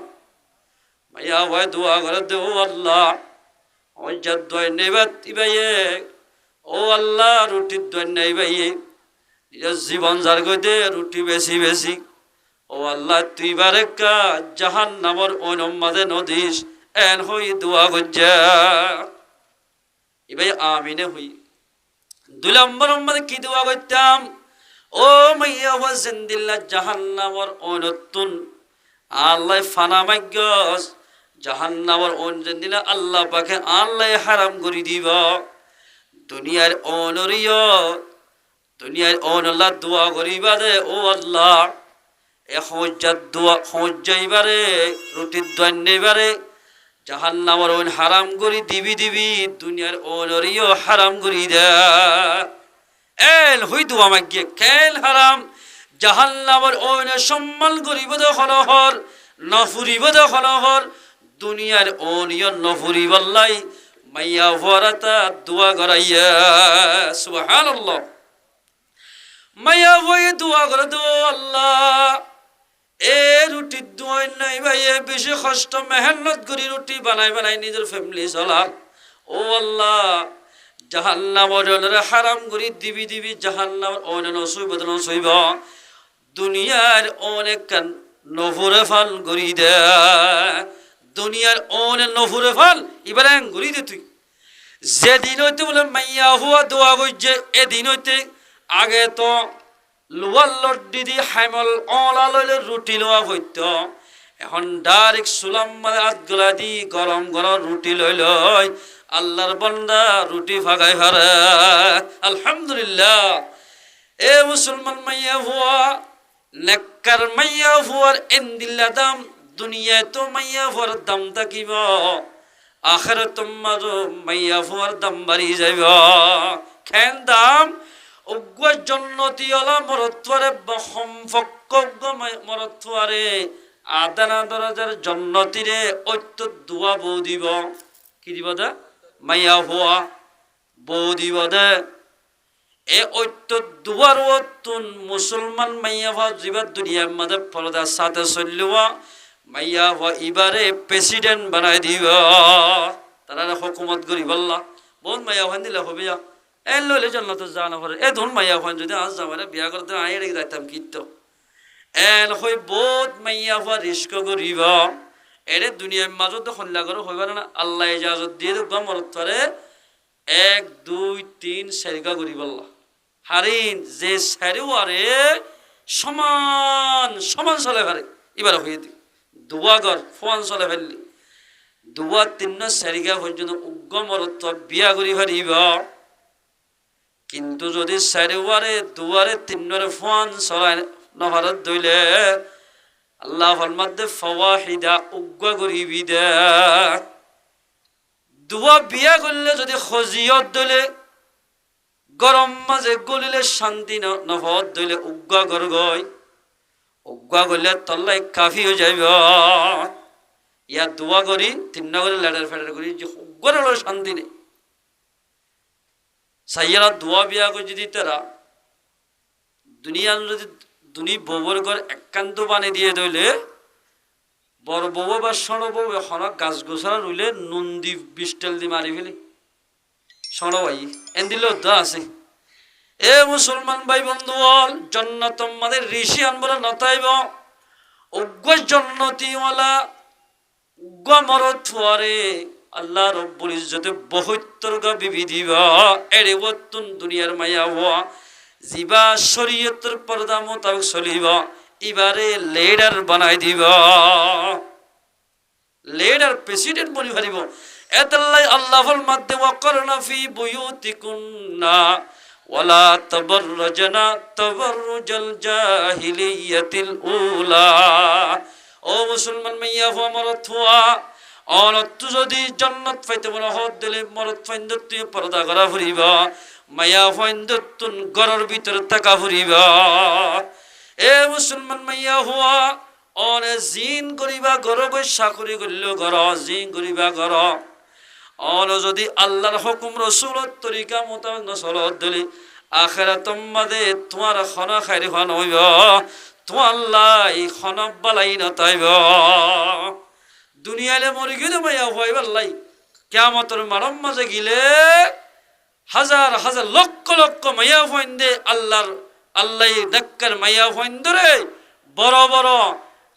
মাইয়া ভয় দোয়া করে দেও আল্লাহ ওই যা দোয় নেবা ইবাইয়ে ও আল্লাহ রুটির দোয় নেবাইয়ে নিজের জীবন যার গই দে রুটি বেশি বেশি ও আল্লাহ তুই বারেকা জাহান্নামর ওই নম্মাদে নদীস এন হই দোয়া গজ্জা ইবাই আমিনে হই 2 নম্বর নম্মাদে কি দোয়া করতাম ও মাইয়া ওয়া জিন্দিল্লাহ জাহান্নামর ওই নতুন আল্লাহ ফানা মাইগস জাহান্নামর ওই জিন্দিল্লাহ আল্লাহ পাকে আল্লাহ হারাম করে দিব দুনিয়ার অনরিয় দুনিয়ার অনল্লাহ দোয়া করিবা দে ও আল্লাহ এ হজ্জাত দোয়া হজ্জাইবারে রুটির দোয়ান নেবারে জাহান্নামর ওই হারাম করি দিবি দিবি দুনিয়ার অনরিয় হারাম করি দে এল হই দোয়া মাগিয়ে কেল হারাম জাহান্নামর ওই সম্মান করিব দে হলহর নফুরিব দে হলহর দুনিয়ার অনিয় নফুরিবাল্লাই মাইয়া ভরাতা দোয়া করাইয়া সুবহানাল্লাহ মাইয়া ভয়ে দোয়া করে দো আল্লাহ এ রুটির দোয়াই নাই ভাই বেশি কষ্ট মেহনত করি রুটি বানাই বানাই নিজের ফ্যামিলি চলার ও আল্লাহ জাহান্নামের ওনারে হারাম করি দিবি দিবি জাহান্নামের অনেক নসইব নসইব দুনিয়ার অনেক নফরে ফাল করি দে দুনিয়ার অনেক নফরে ফাল এবার করি দে তুই যেদিন হইতে বলে মাইয়া হুয়া দোয়া করছে এদিন হইতে আগে তো লোয়ার লড্ডি দি হাইমল অলা লইলে রুটি লোয়া হইত এখন ডাইরেক্ট সুলাম মানে আতগুলা দি গরম গরম রুটি লই লই আল্লাহর বান্দা রুটি ফাগাই ফারে আলহামদুলিল্লাহ। এ মুসলমান মাইয়া হুয়া নেককার মাইয়া হুয়ার এন্দিল্লা দাম দুনিয়ায় তো মাইয়া হুয়ার দাম থাকিব আখিরাত মারো মাইয়া হুয়ার দাম বাড়ি যাইব খেন দাম উগ্র জন্নতি ওলা মরত্বরে সম্পক্ক মরত্বরে আদানা দরাজার জন্নতিরে ঐত্য দোয়া বউ দিব কি দিব দে মাইয়া হুয়া বউ দিব দে এ ঐত্য দুয়ার তুন মুসলমান মাইয়া হুয়া জীবন দুনিয়ার মধ্যে পর্দার সাথে চলিবা মাইয়া হুয়া এবারে প্রেসিডেন্ট বানাই দিব তারা হুকুমত করি বললা বহুত মাইয়া হুয়া দিলে হবে এ লইলে জন্নত জানা পরে এ ধন মাইয়া হুয়া যদি আজ যাবারে বিয়া করতে আই রেখে যাইতাম কিন্তু এন হই বহুত মাইয়া হুয়া রিস্ক করিব এরে দুনিয়ার মাজত হল্লা করে হইবার না আল্লাহ ইজাজত দিয়ে দেব মরত্বরে 1 2 3 সেরিকা করি বললা হারিন যে সেরিওয়ারে সমান সমান চলে পারে এবার হয়ে দি দুয়া গর ফোন চলে ফেললি দুয়া তিন সেরিকা পর্যন্ত উগ্র মরত্ব বিয়া করি পারিব কিন্তু যদি সেরিওয়ারে দুয়ারে তিনরে ফোন চলায় নভারত দইলে আল্লাহ ফরমাতে ফাওয়াহিদা উগ্র করিবি দে দুয়া বিয়া করলে যদি খজিয়ত দইলে গরম মাঝে গলিলে শান্তি নভত দইলে উগ্র গর গই উগ্র করলে তল্লাই কাফি হয়ে যাইব ইয়া দুয়া করি তিন করে লেডার ফেডার করি যে উগ্র হলো শান্তি নেই সাইয়ারা দুয়া বিয়া করে যদি তারা দুনিয়ার যদি দুনি বউর ঘর একান্ত বানি দিয়ে দইলে বড় বউ বা সণ বউ এখন গাছ গোছারা রইলে নুন দি বিস্টেল দি মারি ফেলি সণ ভাই এন দিলে দা আছে এ মুসলমান ভাই বন্ধু জন্নত আমাদের ঋষি আনবলে নতাইব উগ্র জন্নতিওয়ালা উগ্র মরত ফুয়ারে আল্লাহ রব্বুল ইজ্জতে 72 গা বিবি দিবা এরে বতুন দুনিয়ার মায়া হওয়া জিবা শরীয়তের পর্দা মোতাবেক চলিব এবারে লিডার বানাই দিব লিডার প্রেসিডেন্ট বনি পারিব এতাল্লাই আল্লাহর মাধ্যমে ওয়াকরনা ফি বুয়ুতিকুন্না ওয়ালা তাবাররাজনা তাবাররুজাল জাহিলিয়াতিল উলা। ও মুসলমান মাইয়া হওয়া মরত হওয়া অনত যদি জান্নাত পাইতে বলা হত দিলে মরত ফাইন্দ তুই পর্দা করা ফুরিব মায়া ফাইন্দ তুন ঘরের ভিতরে থাকা ফুরিব। এ মুসলমান মাইয়া হওয়া অনে জিন করিবা ঘর গই চাকরি করল ঘর জিন করিবা ঘর অন যদি আল্লাহর হুকুম রসুলের তরিকা মোতাবেক নচলত দিলি আখিরাতম মাদে তোমার খনা খাইরি খান হইব তোমার লাই খনব বালাই নতাইব দুনিয়ালে মরি গেলে মাইয়া হইবার লাই কিয়ামতের মারম মাঝে গিলে হাজার হাজার লক্ষ লক্ষ মাইয়া ফাইন্দে আল্লাহর আল্লাহ নেককার মাইয়া ফাইন্দরে বড় বড়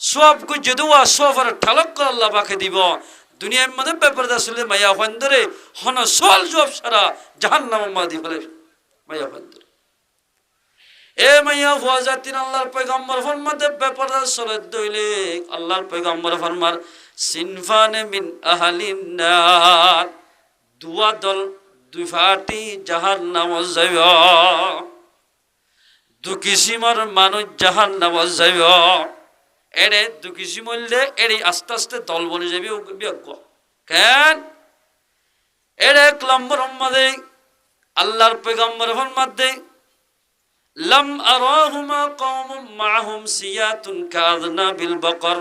সব কিছু দুয়া সফর ঠালক আল্লাহ পাকে দিব দুনিয়ার মধ্যে ব্যাপার আসলে মাইয়া ফাইন্দরে হন সল জব সারা জাহান্নামের মধ্যে ফেলে মাইয়া ফাইন্দরে এ মাইয়া হওয়া জাতিন আল্লাহর পয়গম্বর ফরমাতে ব্যাপার আসলে দইলে আল্লাহর পয়গম্বর ফরমার সিনফানে মিন আহলিন নার দুয়া দল দুই ফাটি জাহান্নাম যাইব দু কিসিমর মানুষ জাহান্নাম যাইব এরে দু কিসিম হইলে এরে আস্তে আস্তে দল বনে যাবে বিজ্ঞ কেন এর এক নম্বর মধ্যে আল্লাহর পয়গম্বর ফরমাতে লাম আরাহুমা কওমুম মাআহুম সিয়াতুন কাযনা বিল বাকর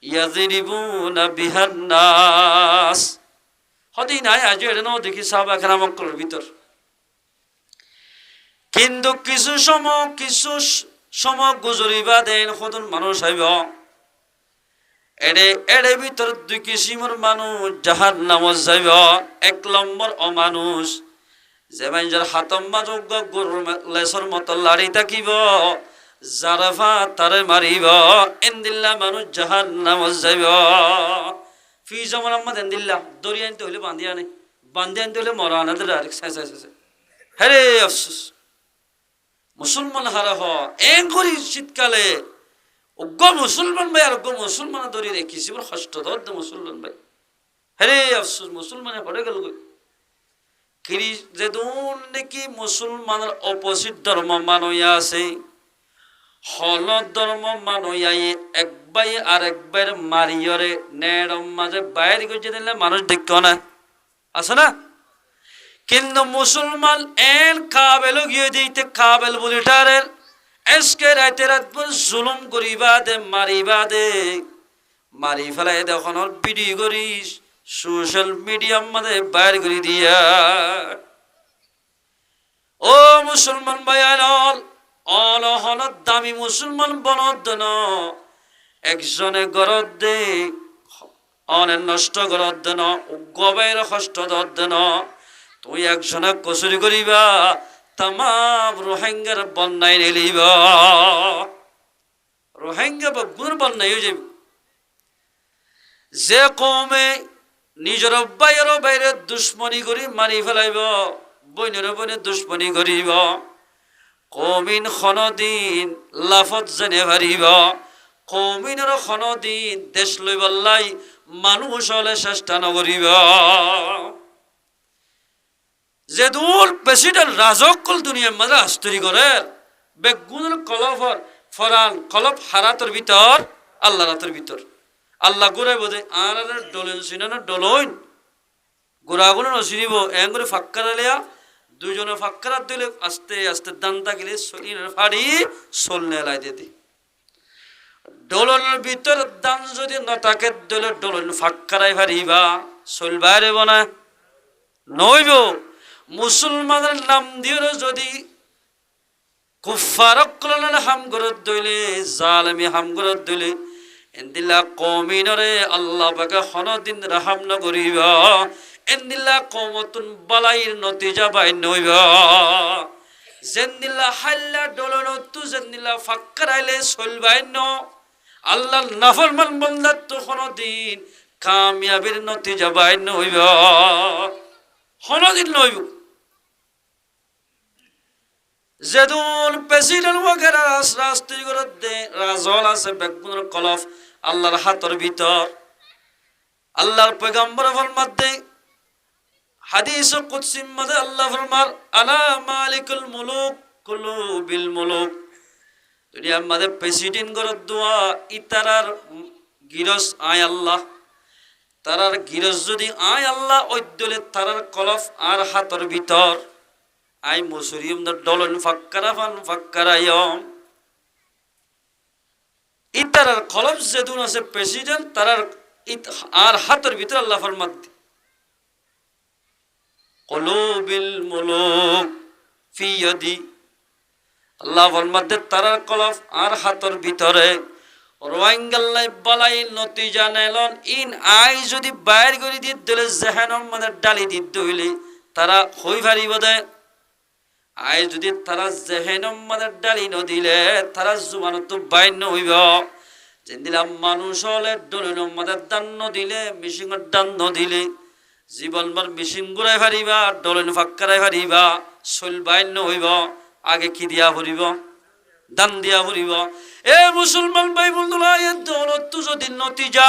ইয়াযরিবুনা বিহান নাস হদিন আয় আজ এটা নাও দেখি সাহাবা কেরামের ভিতর কিন্তু কিছু সময় গুজরিবা দেন কতজন মানুষ আইব এড়ে ভিতর দুই কিসিমের মানুষ জাহান্নামে যাইব এক নম্বর অমানুষ যে মানুষের হাতম্মা যোগ্য গরুর লেসর মতো লাড়ি থাকিব জারাফা তারে মারিব এন্দিল্লা মানুষ জাহান্নাম যাইব ফি জমান আম্মা এন্দিল্লা দড়ি আনতে হইলে বান্ধি আনে বান্ধি আনতে হইলে মরা আনে আরেক হ্যাঁ আফসোস মুসলমান হারা হ এন করি শীতকালে অজ্ঞ মুসলমান ভাই আর অজ্ঞ মুসলমান ধরে রেখেছি বলে কষ্ট ধর মুসলমান ভাই হ্যাঁ আফসোস মুসলমানে পড়ে গেল কিরি যেদুন নাকি মুসলমানের অপোজিট ধর্ম মানইয়া আছে হল ধর্ম মানইয়াই একবাই আর একবার মারিয়রে নেড়ম মাঝে বাইরে গিয়ে দিলে মানুষ দেখতে না আছে না কিন্তু মুসলমান এন কাবেল গিয়ে দিতে কাবেল বলিটারের এসকে রাতে রাত জুলুম করিবা দে মারিবা দে মারি ফেলাই দেখুন ভিডিও করিস সোশ্যাল মিডিয়ার মধ্যে বাইর করে দিয়া ও মুসলমান ভাইয়ান অলহন দামি মুসলমান বনদন একজনে গরদ দে অনেক নষ্ট গরদ দেন গবের কষ্ট দেন তুই একজনে কচুরি করিবা তামাম রোহিঙ্গার বন্যায় নিলিব রোহিঙ্গা বা গুর বন্যায় হয়ে যাবে যে কমে নিজের বাইরের বাইরে দুশ্মনী করি মারি ফেলাইব বইনের বইনে দুশ্মনী করিব কমিন খনদিন লাফত জেনে পারিব কমিনের খনদিন দেশ লইবল্লাই মানুষ হলে চেষ্টা নকরিব যে দূর প্রেসিডেন্ট রাজকল দুনিয়ার মাঝে আস্তরি করে বেগুনের কলফর ফরান কলফ হারাতের ভিতর আল্লাহ রাতের ভিতর আল্লাহ গোড়াই বোধে আর ডলেন সিনানা ডলইন গোড়াগুলো নসিনিব এম করে ফাক্কারা লিয়া দুইজনে ফাক্কারাত দিলে আস্তে আস্তে দান্তা গেলে শরীরের ফাড়ি চলনে লাই দিদি ডলনের ভিতর দান যদি নতাকে দিলে ডলন ফাক্কারাই ফারিবা চলবাই না নইব মুসলমানের নাম দিয়ে যদি কুফারক কলনের হাম গরত দইলে জালেমি হাম গরত দইলে এন্দিল্লা কমিনরে আল্লাহ পাকে হনদিন রাহাম নকরিবা এন্দিল্লা কমতুন বালাইর নতিজা বাই নইবা জেন্দিল্লা হাল্লা ডলনতু জেন্দিল্লা ফাক্কারাইলে চলবাই ন আল্লাহ নাফরমান বন্দাত তো হনদিন কামিয়াবির নতিজা বাই নইবা হনদিন নইব যেদুন প্রেসিডেন্ট ওয়াগেরা রাষ্ট্রীয় গরদে রাজল আছে বেগুনের কলফ আল্লাহর হাতের ভিতর আল্লাহর পয়গম্বর ফরমাতে হাদিস কুদসি মধ্যে আল্লাহ ফরমার আলা মালিকুল মুলুক কুলুবিল মুলুক দুনিয়ার মধ্যে প্রেসিডেন্ট গরদ দোয়া ইতারার গিরস আয় আল্লাহ তারার গিরস যদি আয় আল্লাহ ওইদলে তারার কলফ আর হাতের ভিতর আই মুসরিম ডলন ফাক্কারা ফান ফাক্কারায়ম ইতারার কলব যেদুন আছে প্রেসিডেন্ট তারার আর হাতের ভিতর আল্লাহ ফরমাত কুলুবিল মুলুক ফি ইয়াদি আল্লাহ ফরমাত তারার কলব আর হাতের ভিতরে রোহিঙ্গাল্লাই বালাই নতিজা নেলন ইন আই যদি বাইর করে দি দিলে জাহান্নাম মধ্যে ডালি দি দইলে তারা হই ফারিব দে আই যদি তারা জাহান্নাম মধ্যে ডালি নদিলে তারা জুবানত বাইন হইব যেদিলাম মানুষ হলে ডলিনের মধ্যে দান নদিলে মিশিংয়ের দান নদিলে জীবনভর মিশিং ঘুরাই ফারিবা ডলিন ফাক্কারাই ফারিবা চল বাইন হইব আগে কি দিয়া ফুরিব দান দিয়া ফুরিব এ মুসলমান ভাই বন্ধুরা এ দৌলত যদি নতিজা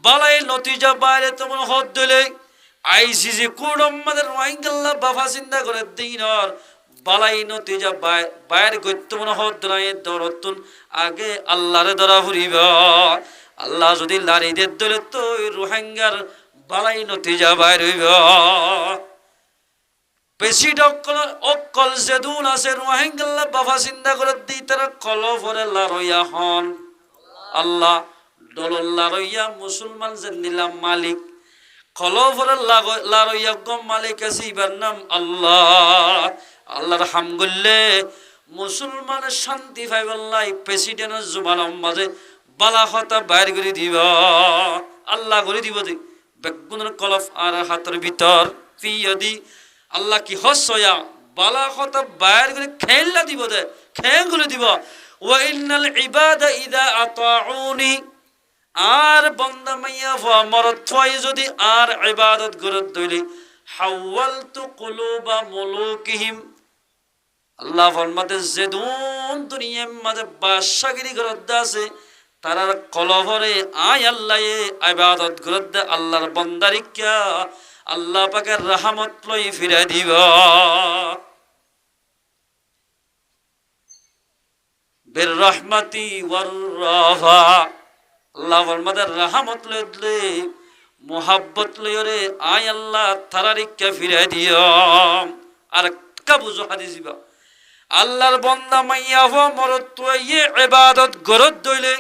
বালাই নতিজা বাইরে তোমার হদ দিলে আইসিসি কোড আমাদের রোহিঙ্গাল্লাহ বাবা চিন্তা করে দিনর বালাই নতিজা বাইর গত্য মনে হদ দিলাই দৌলতুন আগে আল্লাহরে ধরা ফুরিব আল্লাহ যদি লারিদের দিলে তো রোহিঙ্গার বালাই নতিজা বাইর হইব বেশি অকল যেদুন আছে রোহিঙ্গাল্লাহ বাবা চিন্তা করে দি তারা কলফরে লারইয়া হন আল্লাহ ডলর লারইয়া মুসলমান যে নিলাম মালিক কলফরে লারইয়া গম মালিক আছে ইবার নাম আল্লাহ আল্লাহর হাম করলে মুসলমানের শান্তি পাইবাল্লাই প্রেসিডেন্টের জুবানের মাঝে বালা কথা বাইর করে দিব আল্লাহ করে দিব যে বেগুনের কলফ আর হাতের ভিতর ফিয়দি আল্লাহ কি হসয়া বালা কথা বাইর করে খেললা দিব দে খেগুলো দিব ওয়া ইন্নাল ইবাদা ইদা আতাউনি আর বান্দা মাইয়া মরদ ফয় যদি আর ইবাদত গরত দইলি হাওয়ালতু কুলুবা মুলুকিহিম আল্লাহ ফরমাতে যেদুন দুনিয়ার মাঝে বাদশাগিরি গরত আছে তারার কলভরে আয় আল্লাহ ইবাদত গরত আল্লাহর বান্দারিকা আল্লাহ পাকের রহমত লই ফিরে দিব বির রহমতি ওয়ার রাফা আল্লাহ ফরমাতে রহমত লইলে মোহাব্বত লইরে আয় আল্লাহ তারারিকা ফিরে দিও আর কা বুঝো হাদিস দিবা আল্লাহর বান্দা মাইয়া হো মরত তো ইবাদত গরত দইলে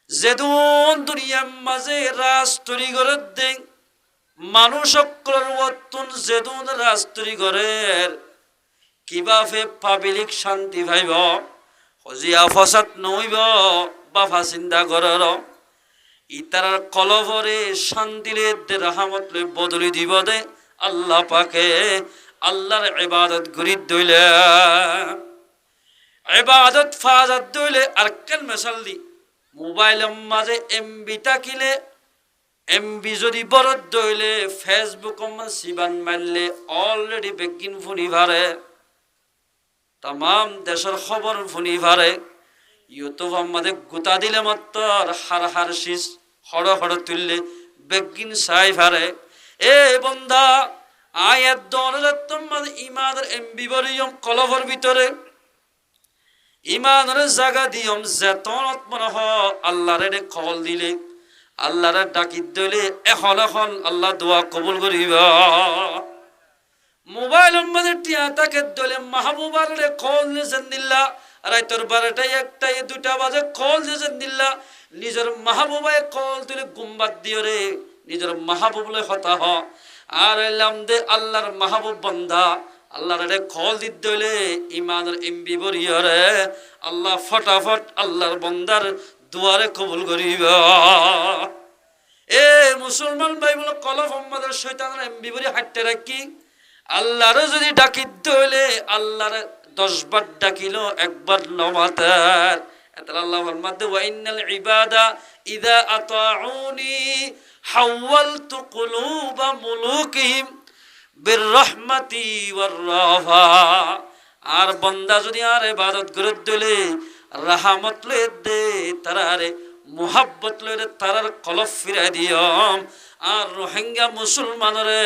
যেদুন দুনিয়ার মাঝে রাষ্ট্রী গরত দেন মানুষ সকলের ওয়াতুন যেদুন রাষ্ট্রী গরের কিভাবে পাবলিক শান্তি ভাইব হজিয়া ফসাদ নইব বাফা চিন্তা গরর ইতার কলভরে শান্তিলে রহমত লই বদলি দিব দে আল্লাহ পাকে আল্লাহর ইবাদত গরিত দইলে ইবাদত ফাজাত দইলে আর কেন মেসাল দি মোবাইলের মাঝে এমবি তাকিলে এমবি যদি বরদ দইলে ফেসবুক সিবান মারলে অলরেডি বেগিন ফুনি ভারে তাম দেশের খবর ফুনি ভারে ইউটিউব আমাদের গুতা দিলে মাত্র হার হার শীষ হড় হড় তুললে বেগিন সাই ভারে এ বন্ধা আয়াত দলে তোমাদের ইমানের এমবি বরিয়ম কলভর ভিতরে ইমানের জায়গা দিয়ম যেতনত মনে হ আল্লাহরে কল দিলে আল্লাহরে ডাকি দিলে এখন এখন আল্লাহ দোয়া কবুল করিব মোবাইলের মধ্যে টিয়া তাকে দলে মাহবুবারে কল নিয়েছেন দিল্লা রাইতর 12টায় 1টায় 2টা বাজে কল দিয়েছেন দিল্লা নিজের মাহবুবায় কল তুলে গুম্বাদ দিও রে নিজের মাহবুবলে হতা হ আর এলাম দে আল্লাহর মাহবুব বান্দা আল্লাহরে কল দিতে হইলে ইমানের এমবি বরিয়রে আল্লাহ ফটাফট আল্লাহর বান্দার দুয়ারে কবুল করিব এ মুসলমান ভাই বলে কলফ আমাদের শয়তানের এমবি বরি হাঁটতে রাখি আল্লাহরে যদি ডাকিতে হইলে আল্লাহরে 10 বার ডাকিলো একবার নমাতার এত আল্লাহ ফরমাতে ওয়া ইন্নাল ইবাদা ইযা আতাউনি হাওয়ালতু কুলুবা মুলুকিহিম বির রহমতি ওয়ার রাফা আর বান্দা যদি আর ইবাদত করে দিলে রহমত লয়ে দে তারারে মোহাব্বত লয়ে তারার কলব ফিরাই দিয়ম আর রোহিঙ্গা মুসলমানরে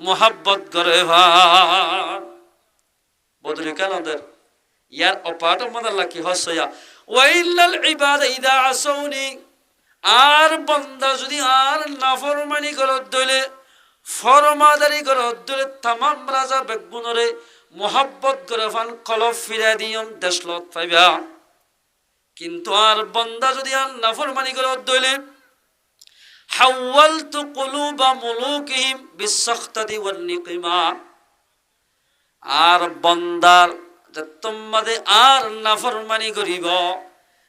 মোহাব্বত করে ভান বদলি কানাদের ইয়ার অপাট মদাল কি হসয়া ওয়াইলাল ইবাদা ইদা আসৌনি আর বান্দা যদি আর নাফরমানি করে দিলে ফরমাদারি করে দিলে তাম রাজা বেগুনরে মোহাব্বত করে ফান কলব ফিরাই দিয়ম দেশলত পাইবা কিন্তু আর বান্দা যদি আর নাফরমানি করে দিলে হাওয়ালতু কুলুবা মুলুকিহিম বিসখতাতি ওয়ান নিকিমা আর বান্দার যে তোমাদের আর নাফরমানি করিব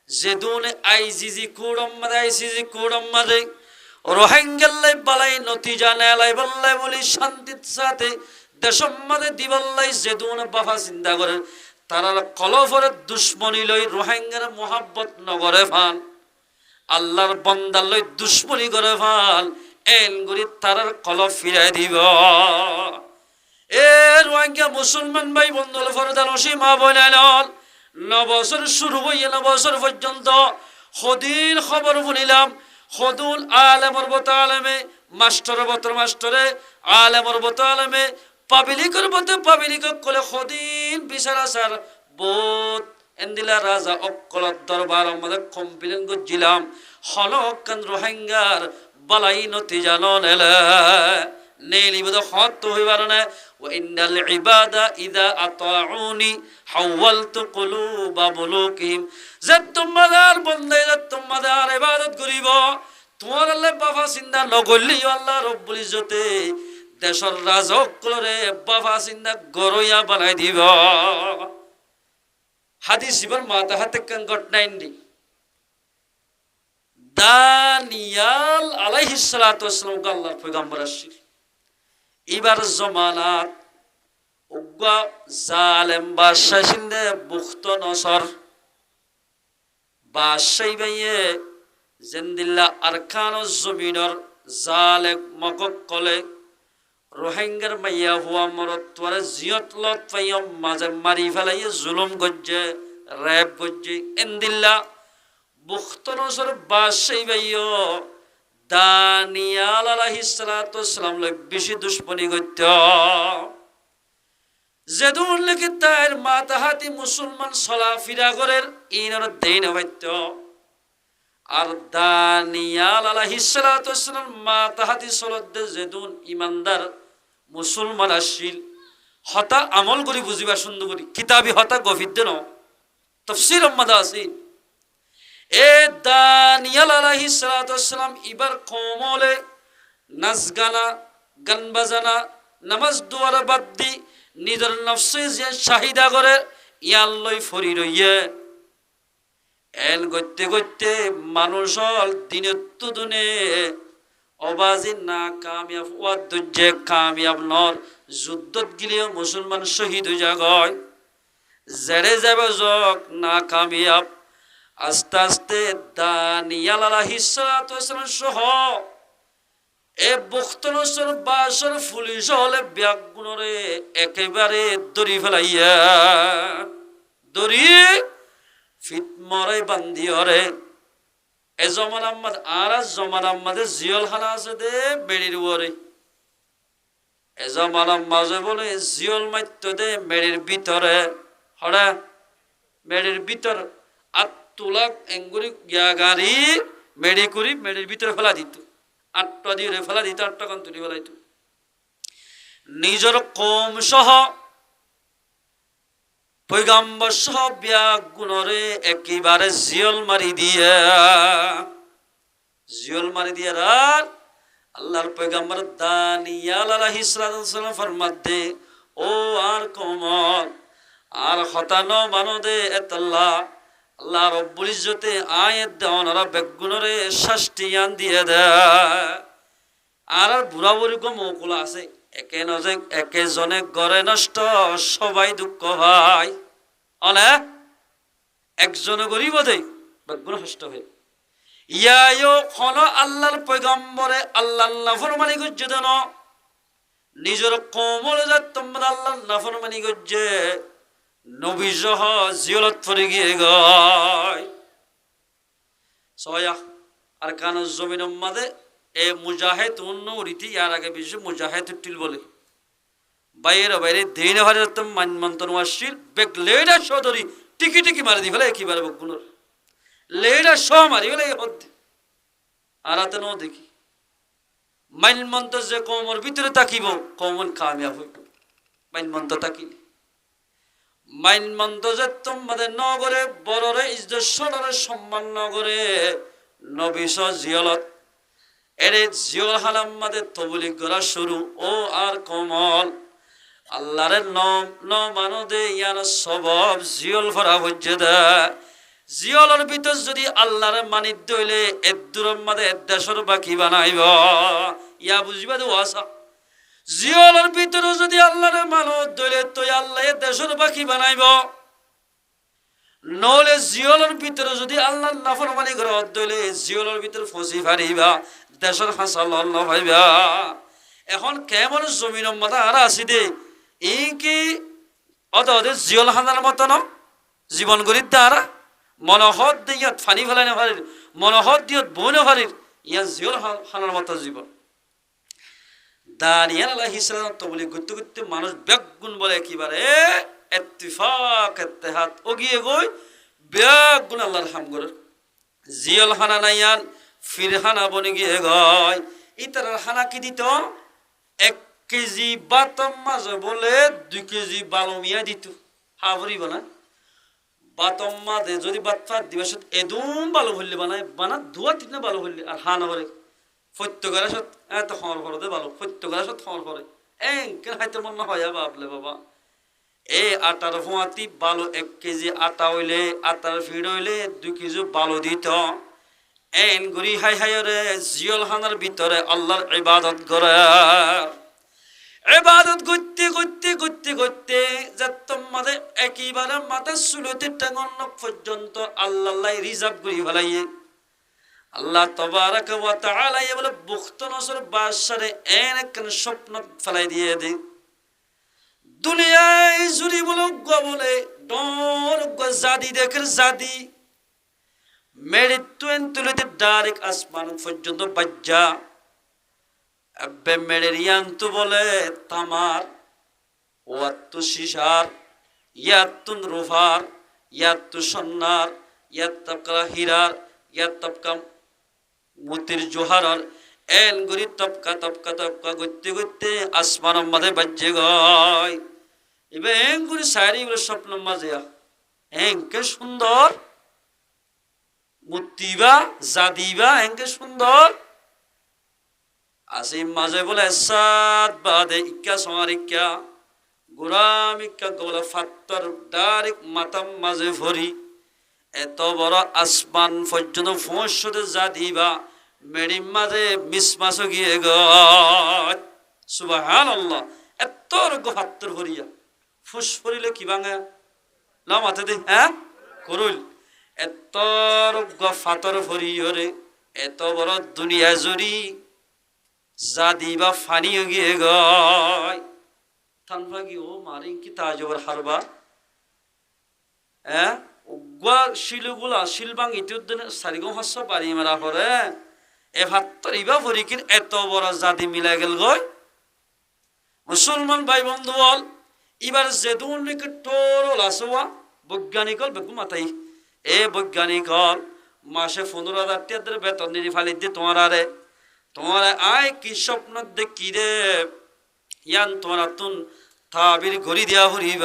যেদুনে আইজিজি কুড়ম মাদে আইসিজি কুড়ম মাদে রোহিঙ্গাল্লাই বালাই নতিজা নেলাই বল্লাই বলি শান্তির সাথে দেশম মাদে দিবল্লাই যেদুনে বাফা চিন্তা করে তারার কলফরে দুশ্মনী লই রোহিঙ্গার মোহাব্বত নগরে ফান আল্লাহর বান্দার লই দুশ্মনী করে ফান এন গরি তারার কলফ ফিরাই দিব এ রোহিঙ্গা মুসলমান ভাই বন্ধুল ফরদান সীমা বইলাল 9 বছর শুরু হইয়া 9 বছর পর্যন্ত হদিল খবর শুনিলাম হদুল আলেমর বত আলেমে মাস্টার বতর মাস্টারে আলেমর বত আলেমে পাবলিকের বতে পাবলিক কলে হদিল বিচার আসার বোধ এন্দিলা রাজা অক্কলত দরবার আমাদের কমপ্লেন করছিলাম হলকান রোহিঙ্গার বালাই নতিজা নেলে নেলি বদ হত হইবার না ওয়া ইন্নাল ইবাদা ইযা আতাউনি হাওয়ালতু কুলুবা মুলুকিহিম যে তোমাদের বন্দে যে তোমাদের ইবাদত করিব তোমার আল্লাহ বাবা চিন্তা নগলি আল্লাহ রব্বুল ইজ্জতে দেশের রাজকলরে বাবা চিন্তা গরইয়া বানাই দিব হাদিস ইবন মাতা হাতে কান ঘটনাইন্দি দানিয়াল আলাইহিস সালাতু ওয়াস সালাম আল্লাহর পয়গম্বর আসিল এবার জমানাত উগ্র জালেম বাদশাহ সিন্ধে বুখত নসর বাদশাহী বাইয়ে জেন্দিল্লা আরকান জমিনর জালেক মকক কলে রোহিঙ্গার মাইয়া হুয়া মরত তোরে জিয়ত লত পাইয়া মাঝে মারি ফেলাই জুলুম গজ্জে রেপ গজ্জে এন্দিল্লা বুখত নসর বাদশাহী বাইয় দানিয়াল আলাইহিস সালাতু ওয়াসসালাম লই বেশি দুশমনি গত্য যেদুন লেগে তার মাতাহাতি মুসলমান চলাফিরা করের ইনর দিন হইত আর দানিয়াল আলাইহিস সালাতু ওয়াসসালাম মাতাহাতি চলত যেদুন ইমানদার মুসলমান আসিল হতা আমল করি বুঝিবা সুন্দর করি কিতাবি হতা গভীর দেন তফসির আম্মাদা আছে এ দানিয়াল আলাইহিস সালাতু ওয়াসসালাম ইবার কমলে নাচ গানা গান বাজানা নামাজ দুয়ারা বাদ দি নিজের নফসে যে চাহিদা করে ইয়ার লই ফরি রইয়ে এন গইতে গইতে মানুষ দিনত দুনে অবাজি না কামিয়াব ওয়া দুজে কামিয়াব নর যুদ্ধত গিলিও মুসলমান শহীদ হয়ে যাগয় জেরে যাবে জক না কামিয়াব আস্তে আস্তে দানিয়াল আলাইহিস সালাতু ওয়াসসালাম সহ এ বখতনসর বাসর পুলিশ হলে ব্যাগুণরে একেবারে দড়ি ফেলাইয়া দড়ি ফিট মরাই বান্ধি হরে এ জমান আম্মাদ আর জমান আম্মাদের জিয়ল খানা আছে দে বেড়ির ওরে এ জমান আম্মাজে বলে জিয়ল মাত্য দে মেড়ির ভিতরে হরা মেড়ির ভিতর আত্তুলাক এঙ্গুরি গাড়ি মেড়ি করি মেড়ির ভিতরে ফেলা দিত আটটা দিয়ে ফেলা দিত আটটা কান তুলি ফেলাইত নিজের কম সহ পয়গাম্বর সহ ব্যাগ গুণরে একেবারে জিয়ল মারি দিয়ে রাত আল্লাহর পয়গাম্বর দানিয়াল আলাইহিস সালাম ফরমাত দে ও আর কমল আর হতানো মানো দে এতাল্লাহ আল্লাহ রব্বুল ইজ্জতে আয়াত দেওয়ানারা বেগুনরে শাস্তি আন দিয়ে দেয় আর বুড়া বুড়ি কো মৌকুলা আছে একে নজে একে জনে গড়ে নষ্ট সবাই দুঃখ ভাই অনে একজনে গরিব দেই বেগুন নষ্ট হয়ে ইয়ায়ো খন আল্লাহর পয়গম্বরে আল্লাহর নাফরমানি গজ্জে দেন নিজের কোমলে যা তোমরা আল্লাহর নাফরমানি গজ্জে নবী সহ জিয়লত পড়ে গিয়ে গয় সয়া আর কান জমিন মাদে এ মুজাহিদ অন্য রীতি ইয়ার আগে বেশি মুজাহিদ টিল বলে বাইরে বাইরে দিন হারে তো মানমন্তন ওয়াসিল বেগ লেডা সদরি টিকি টিকি মারি দি ফেলে একেবারে বগুনর লেডা শ মারি ফেলে হদ আর আতে ন দেখি মানমন্ত যে কোমর ভিতরে তাকিব কোমল কামিয়াব হইব মানমন্ত তাকিলে মাইনমন্ত যে তোমাদের নগরে বড়রে ইজ্জতরে সম্মান নগরে নবিস জিয়লত এরে জিয়ল হালাম্মাদের তবলিগ করা শুরু ও আর কমল আল্লাহরে ন মানো দে ইয়ার সবব জিয়ল ভরা হজ্জে দে জিয়লের ভিতর যদি আল্লাহরে মানি দইলে এদুরর মাদে দেশর বাকি বানাইব ইয়া বুঝিবা দে ওয়াসা জিয়লের ভিতরে যদি আল্লাহরে মানো দইলে তো আল্লাহ দেশের বাকি বানাইব নলে জিয়লের ভিতরে যদি আল্লাহর নাফরমানি করে দইলে জিয়লের ভিতরে ফসি ফারিবা দেশের হাসাল আল্লাহ ভাইবা এখন কেমন জমিন মাথা আর আসি দে ই কি অদে জিয়ল হানার মতো ন জীবন গরিব দ্বারা মনোহর দিয়ে ফানি ফেলাই না পারির মনোহর দিয়ে বই না পারির ইয়া জিয়ল হানার মতো জীবন দানিয়াল আলাইহিস সালাম তো বলি গুত্তু গুত্তু মানুষ বেগুন বলে একেবারে ইত্তিফাক ইত্তেহাদ ওগিয়ে গই বেগুন আল্লাহর হাম করে জিয়ল হানা নাইয়ান ফিরহানা বনে গিয়ে গয় ইতার হানা কি দিত 1 কেজি বাতম মাঝে বলে 2 কেজি বালো মিয়া দিত হাবরি বানা বাতম মাঝে যদি বাতফাত দিবস এদুম বালো হইলে বানায় বানা দুয়া তিন বালো হইলে আর হানা করে ফত্য করে সত এত খবর করে দে ভালো ফত্য করে সত খবর করে কেন হাইতে মন না হয় বাবলে বাবা এই আটার ফুয়াতি বালো 1 কেজি আটা হইলে আটার ফিড হইলে 2 কেজি বালো দিত এন গুরি হাই হাই রে জিয়ল হানার ভিতরে আল্লাহর ইবাদত করে ইবাদত করতে করতে করতে করতে যতম মাঝে একেবারে মাথা চুলতে টাঙন পর্যন্ত আল্লাহ রিজার্ভ করে ফেলাইয়ে আল্লাহ তাবারাক ওয়া তাআলা বলে বুখত নসর বাদশারে একখান স্বপ্ন ফেলাই দিয়ে দে দুনিয়ায় জুড়ি বলো বলে ডর জাদি দেখের জাদি মেরে তুলতে ডাইরেক্ট আসমান পর্যন্ত বাজ্জা আব্বে মেরে রিয়ান্তু বলে তামার ওয়াত্তু শিশার ইয়াত্তুন রুফার ইয়াত্তু সন্নার ইয়াত্তাবকা হিরার ইয়াত্তাবকা মুতির জোহারার এন গরি তপকা তপকা তপকা করতে করতে আসমানের মাঝে বাজ্যে গয় এবার এন গরি সারি স্বপ্ন মাঝে এনকে সুন্দর মুতিবা জাদিবা এনকে সুন্দর আসি মাঝে বলে সাত বাদে ইক্কা সমার ইক্কা গোরাম ইক্কা গোলা ফাত্তর ডাইরেক্ট মাতাম মাঝে ভরি এত বড় আসমান পর্যন্ত ফোঁসতে জাদিবা মেডিম মাঝে মিসমাস গিয়ে গয় সুবহানাল্লাহ এত রোগ ফাত্তর ভরিয়া ফুস ভরিলে কি ভাঙা না মাথা দে হ্যাঁ করুল এত রোগ ফাতর ভরিয়রে এত বড় দুনিয়া জুড়ি জাদিবা ফানিও গিয়ে গয় থানফা কি ও মারি কি তাজবর হারবা হ্যাঁ উগ্র শিলগুলা শিলবাং ইতিউদ্দিন সারিগম হাস্য পারি মেরা করে এ ভাত্তর ইবা ভরিকিন এত বড় জাদি মিলা গেল গয় মুসলমান ভাই বন্ধু বল এবার যেদুন টোরল আসোয়া বৈজ্ঞানিক হল বেগু মাথাই এ বৈজ্ঞানিক হল মাসে 15,000 টাকা বেতন নিয়ে ফালি দিয়ে তোমার আয় কি স্বপ্ন দেখি রে ইয়ান তোমার তুন তাবির ঘড়ি দিয়া হরিব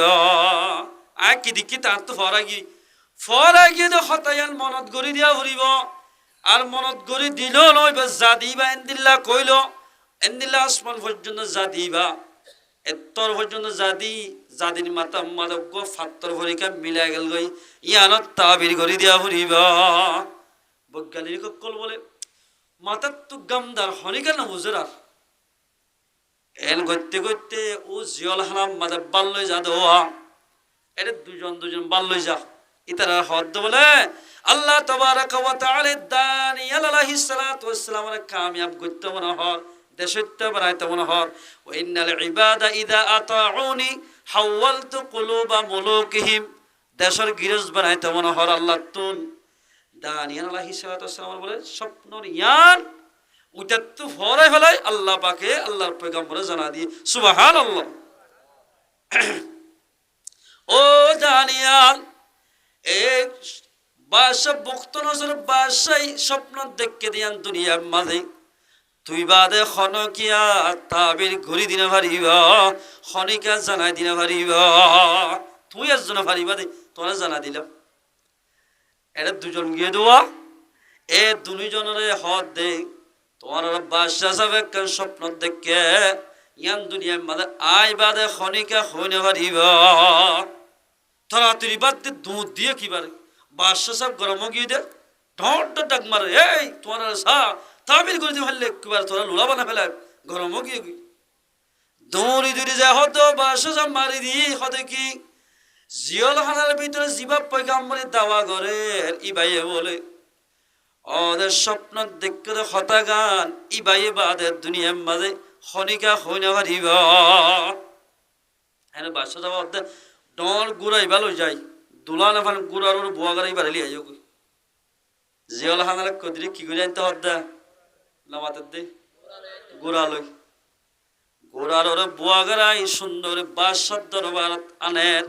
আয় কি দেখি তার তো ফরাগি তো হতায়ান মনত গড়ি দিয়া হরিব আর মনত গড়ি দিল নয় বা জাদিবা এন্দিল্লা কইল এন্দিল্লা আসমান পর্যন্ত জাদিবা এত্তর পর্যন্ত জাদির মাতা মাদক ফাত্তর ভরিকা মিলাই গেল গই ইয়ানত তাবির ঘড়ি দিয়া হরিব বৈজ্ঞানিক কল বলে মাতার তো গামদার হনিকা না বুঝরার এন করতে করতে ও জিয়ল হারাম মাঝে বাল্লই যা দেওয়া এটা দুজন বাল্লই যা ইতারা হদ বলে আল্লাহ তাবারাক ওয়া তাআলা দানিয়াল আলাইহিস সালাতু ওয়াস সালামের কামিয়াব করতে মনে হর দেশত্ব বানাইতে মনে হর ওয়া ইন্নাল ইবাদা ইযা আতাউনি হাওয়ালতু কুলুবা মুলুকিহিম দেশের গিরজ বানাইতে মনে হর আল্লাহ তুন দানিয়াল আলাইহিস সালাতু ওয়াস সালাম বলে স্বপ্নর ইয়ান ওইটা তো ফরাই ফেলাই আল্লাহ পাকে আল্লাহর পয়গম্বরে জানা দিয়ে সুবহানাল্লাহ ও দানিয়াল এক বাদশা বক্ত নজর বাদশাই স্বপ্ন দেখকে দিয়ান দুনিয়ার মাঝে তুই বাদে খনকিয়া তাবির ঘুরি দিনে পারিবা খনিকা জানাই দিনে পারিবা তুই একজন পারিবা দে তোরা জানা দিলাম এটা দুজন গিয়ে দেওয়া এ দুজনের হদ দে তোমার বাদশা সাহেব স্বপ্ন দেখে ইয়ান দুনিয়ার মাঝে আই বাদে খনিকা হইনে পারিবা তাড়াতাড়ি বাদ দিয়ে দুধ দিয়ে কি পারে বাদশা সাহেব গরম গিয়ে দে ঢট ডাক মারে এই তোমার তাবিল করে দিয়ে ফেললে একবার তোরা লোলা বানা ফেলে গরম গিয়ে দৌড়ি যায় হতো বাদশা সাহেব মারি দিয়ে হতে কি জিয়ল খানার ভিতরে জিবা পয়গাম্বরি দাওয়া করে ইবাইয়ে বলে ওদের স্বপ্ন দেখতে হতাগান ইবাইয়ে বাদের দুনিয়ার মাঝে খনিকা হইনা পারিবা হ্যাঁ বাদশা সাহেব অর্ধে ডল গুড়াই ভালো যাই দুলা না ফান গুড়ার ওর বুয়া গাড়ি বাড়ালি আই জিয়ল খানার কদিরে কি করে আনতে হদ্দা নামাতে দে গুড়ালই গোড়ার ওরে বুয়া গাড়াই সুন্দর বাদশার দরবার আনের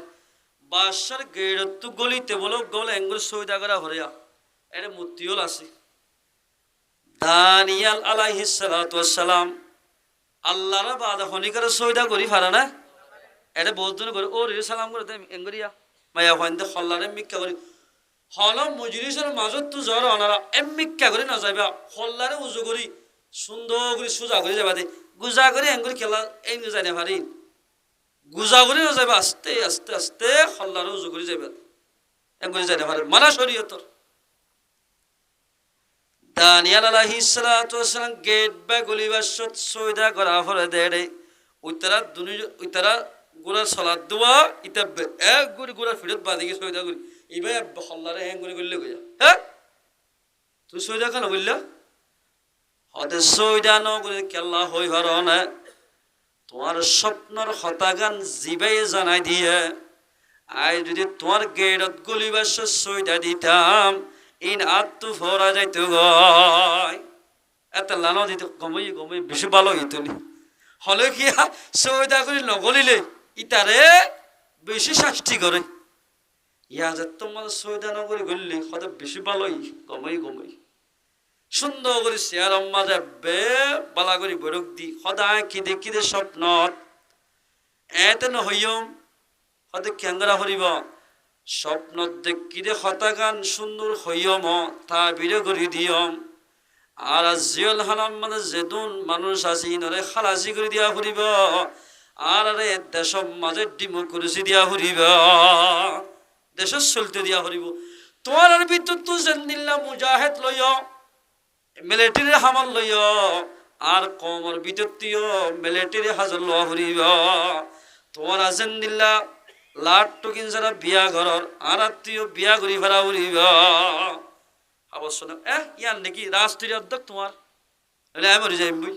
বাদশার গেড় তো গলিতে বলো গলে এঙ্গুর সৈদা করা হরিয়া এটা মূর্তিওল আছে দানিয়াল আলাইহিস সালাতু ওয়াস সালাম আল্লাহর বাদা হনিকার সৈদা করি পারে না এটা বলতুন করে ও রে সালাম করে দেম এঙ্গুরিয়া মায়া হইন্দে হল্লারে মিক্কা করি হল মজলিসের মাজত তো জ্বর অনারা এমিক্কা করে না যাইবা হল্লারে উজু করি সুন্দর করে সুজা করে যাবা দে গুজা করে এঙ্গুরি খেলা এই জানে পারি গুজা করে না যাবে আস্তে আস্তে আস্তে হল্লারে উজু করে যাবে এঙ্গুরি জানে পারে মানা শরীয়তর দানিয়াল আলাইহিস সালাতু ওয়াস সালাম গেট বা গলিবার সৈদা করা হরে দেড়ে ওই তারা গোড়ার সলাদ দেওয়া ইতা এক গুড়ি গোড়ার ফিরত বাঁধিকে সৈদা করি এইভাবে হল্লারে হ্যাং করে করলে গইয়া হ্যাঁ তুই সৈদা কেন বললা হতে সৈদা ন করে কেল্লা হই ভার না তোমার স্বপ্নর হতাগান জিবাই জানাই দিয়ে আই যদি তোমার গেড়ত গলিবার সৈদা দিতাম ইন আত্মু ফরা যাইতো গয় এত লানো দিত গমই বেশি ভালো হইতো নি হলে কি সৈদা করে নগলিলে ইতারে বেশি শাস্তি করে ইয়া যে তোমার সৈদা নগরী গলি হতে বেশি ভালোই গমই সুন্দর করে শেয়ার আম্মা যাবে বালা করে বরক দি সদায় কিদে স্বপ্নত এতে নহইম হতে কেঙ্গরা হরিব স্বপ্নত দেখিদে হতাগান সুন্দর হইয়ম তা বিরে করে দিয়ম আর জিয়ল হানাম মানে যেদুন মানুষ আছে নরে খালাসি করে দিয়া ফুরিব আর আরে দেশর মাঝে ডেমোক্রেসি দিয়া ফুরিব দেশের চলতে দিয়া ফুরিব তোমার আর ভিতর তো জেন্দিল্লা মুজাহেদ লইয় মিলিটারি হামাল লইয় আর কমর ভিতর তুইও মিলিটারি হাজার লওয়া ফুরিব তোমার আজেন্দিল্লা লাট টকিন যারা বিয়া ঘরর আর তুইও বিয়া করি ফেরা ফুরিব অবশ্য না ইয়ার নাকি রাষ্ট্রীয় অধ্যক্ষ তোমার মরে যাই বই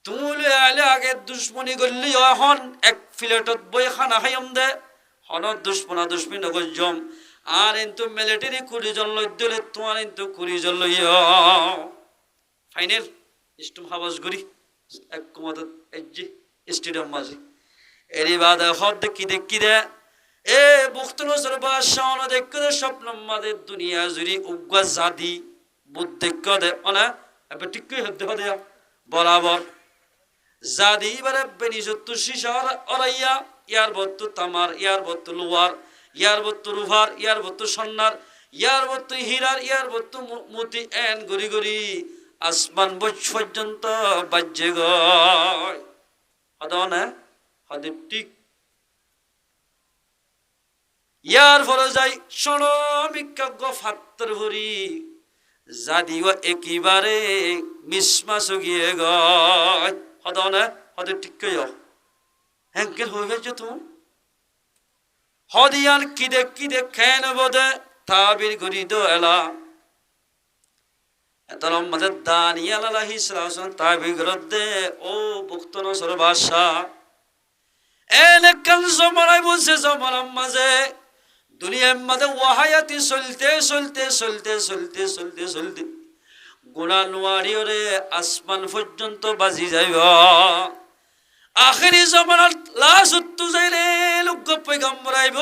তুমি আলে আগে দুশ্মনী করলি এখন এক ফিলেটত বই খানা খাইম দে হন দুশ্মনী নগর আর কিন্তু মিলিটারি 20 জন লই দিলে তোমার কিন্তু 20 জন লই ফাইনাল স্টুম হাবাস গরি এক কমাত এজি স্টেডিয়াম মাঝে এরি বাদ হদ দেখি দে এ বুখতন সরবা শাওন দেখে স্বপ্ন মাদে দুনিয়া জুরি উগ্গা জাদি বুদ্ধ দে অনা এবে টিকই হদ দে বরাবর জাদি বারে বেনিজত্তু শিশার অরাইয়া ইয়ার বত্তু তামার ইয়ার বত্তু লোহার ইয়ার বত্তু রুহার ইয়ার বত্তু সন্নার ইয়ার বত্তু হীরার ইয়ার বত্তু মতি এন গরি গরি আসমান পর্যন্ত বাজ্যে গয় হদ না হদে টিক ইয়ার ফলে যাই সনমিকাগ্য ফাত্তর ভরি জাদিও একেবারে মিসমাস গিয়ে গয় হদ না হদে টিকে হ্যাঙ্কের হইবে যে তুমি হদিয়ান কিদে খেন বোধে তাবির গরি দো এলা এতর মধ্যে দানিয়াল আলাইহিস সালাম তাবির গরদে ও বুক্তন সরবাসা এনে কাল জমানায় বলছে জমানার মাঝে দুনিয়ার মাঝে ওয়াহায়াতি চলতে গুণা নোয়ারিওরে আসমান পর্যন্ত বাজি যাইব আখেরি জমানার লাস্ট যাইলে লোক পয়গম্বর আইব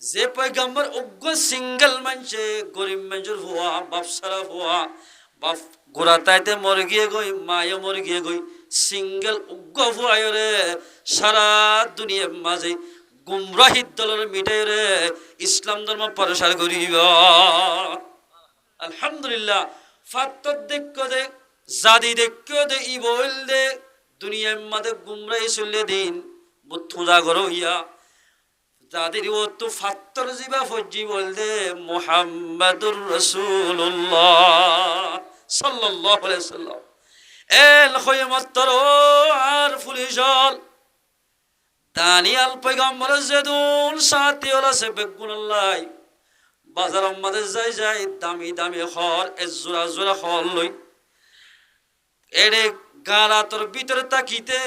যে পয়গম্বর উগ্র সিঙ্গেল মানছে গরিব মানুষের হওয়া বাপ সারা হওয়া বাপ গোড়া তাইতে মরে গিয়ে গই মায়ে মরে গিয়ে গই সিঙ্গেল উগ্র হওয়ায় রে সারা দুনিয়ার মাঝে গুমরাহিদ দলের মিটাই রে ইসলাম ধর্ম প্রসার করিব আলহামদুলিল্লাহ ফাত্তর দেখো দে জাদি দেখো দে ই বল দে দুনিয়ার মাঝে গুমরাহি চলে দিন বুদ্ধা করো ইয়া যাদের ও তো ফাত্তর জিবা ফজি বল দে মুহাম্মাদুর রাসূলুল্লাহ সাল্লাল্লাহু আলাইহি সাল্লাম এল খয়মাত্তর আর ফুলিশল দানিয়াল পয়গম্বর যেদুন সাথে ওলা সে বেগুনাল্লাহ বাজার আমাদের যাই দামি খর এ জোড়া খর লই এরে গারাতর ভিতরে তাকিতে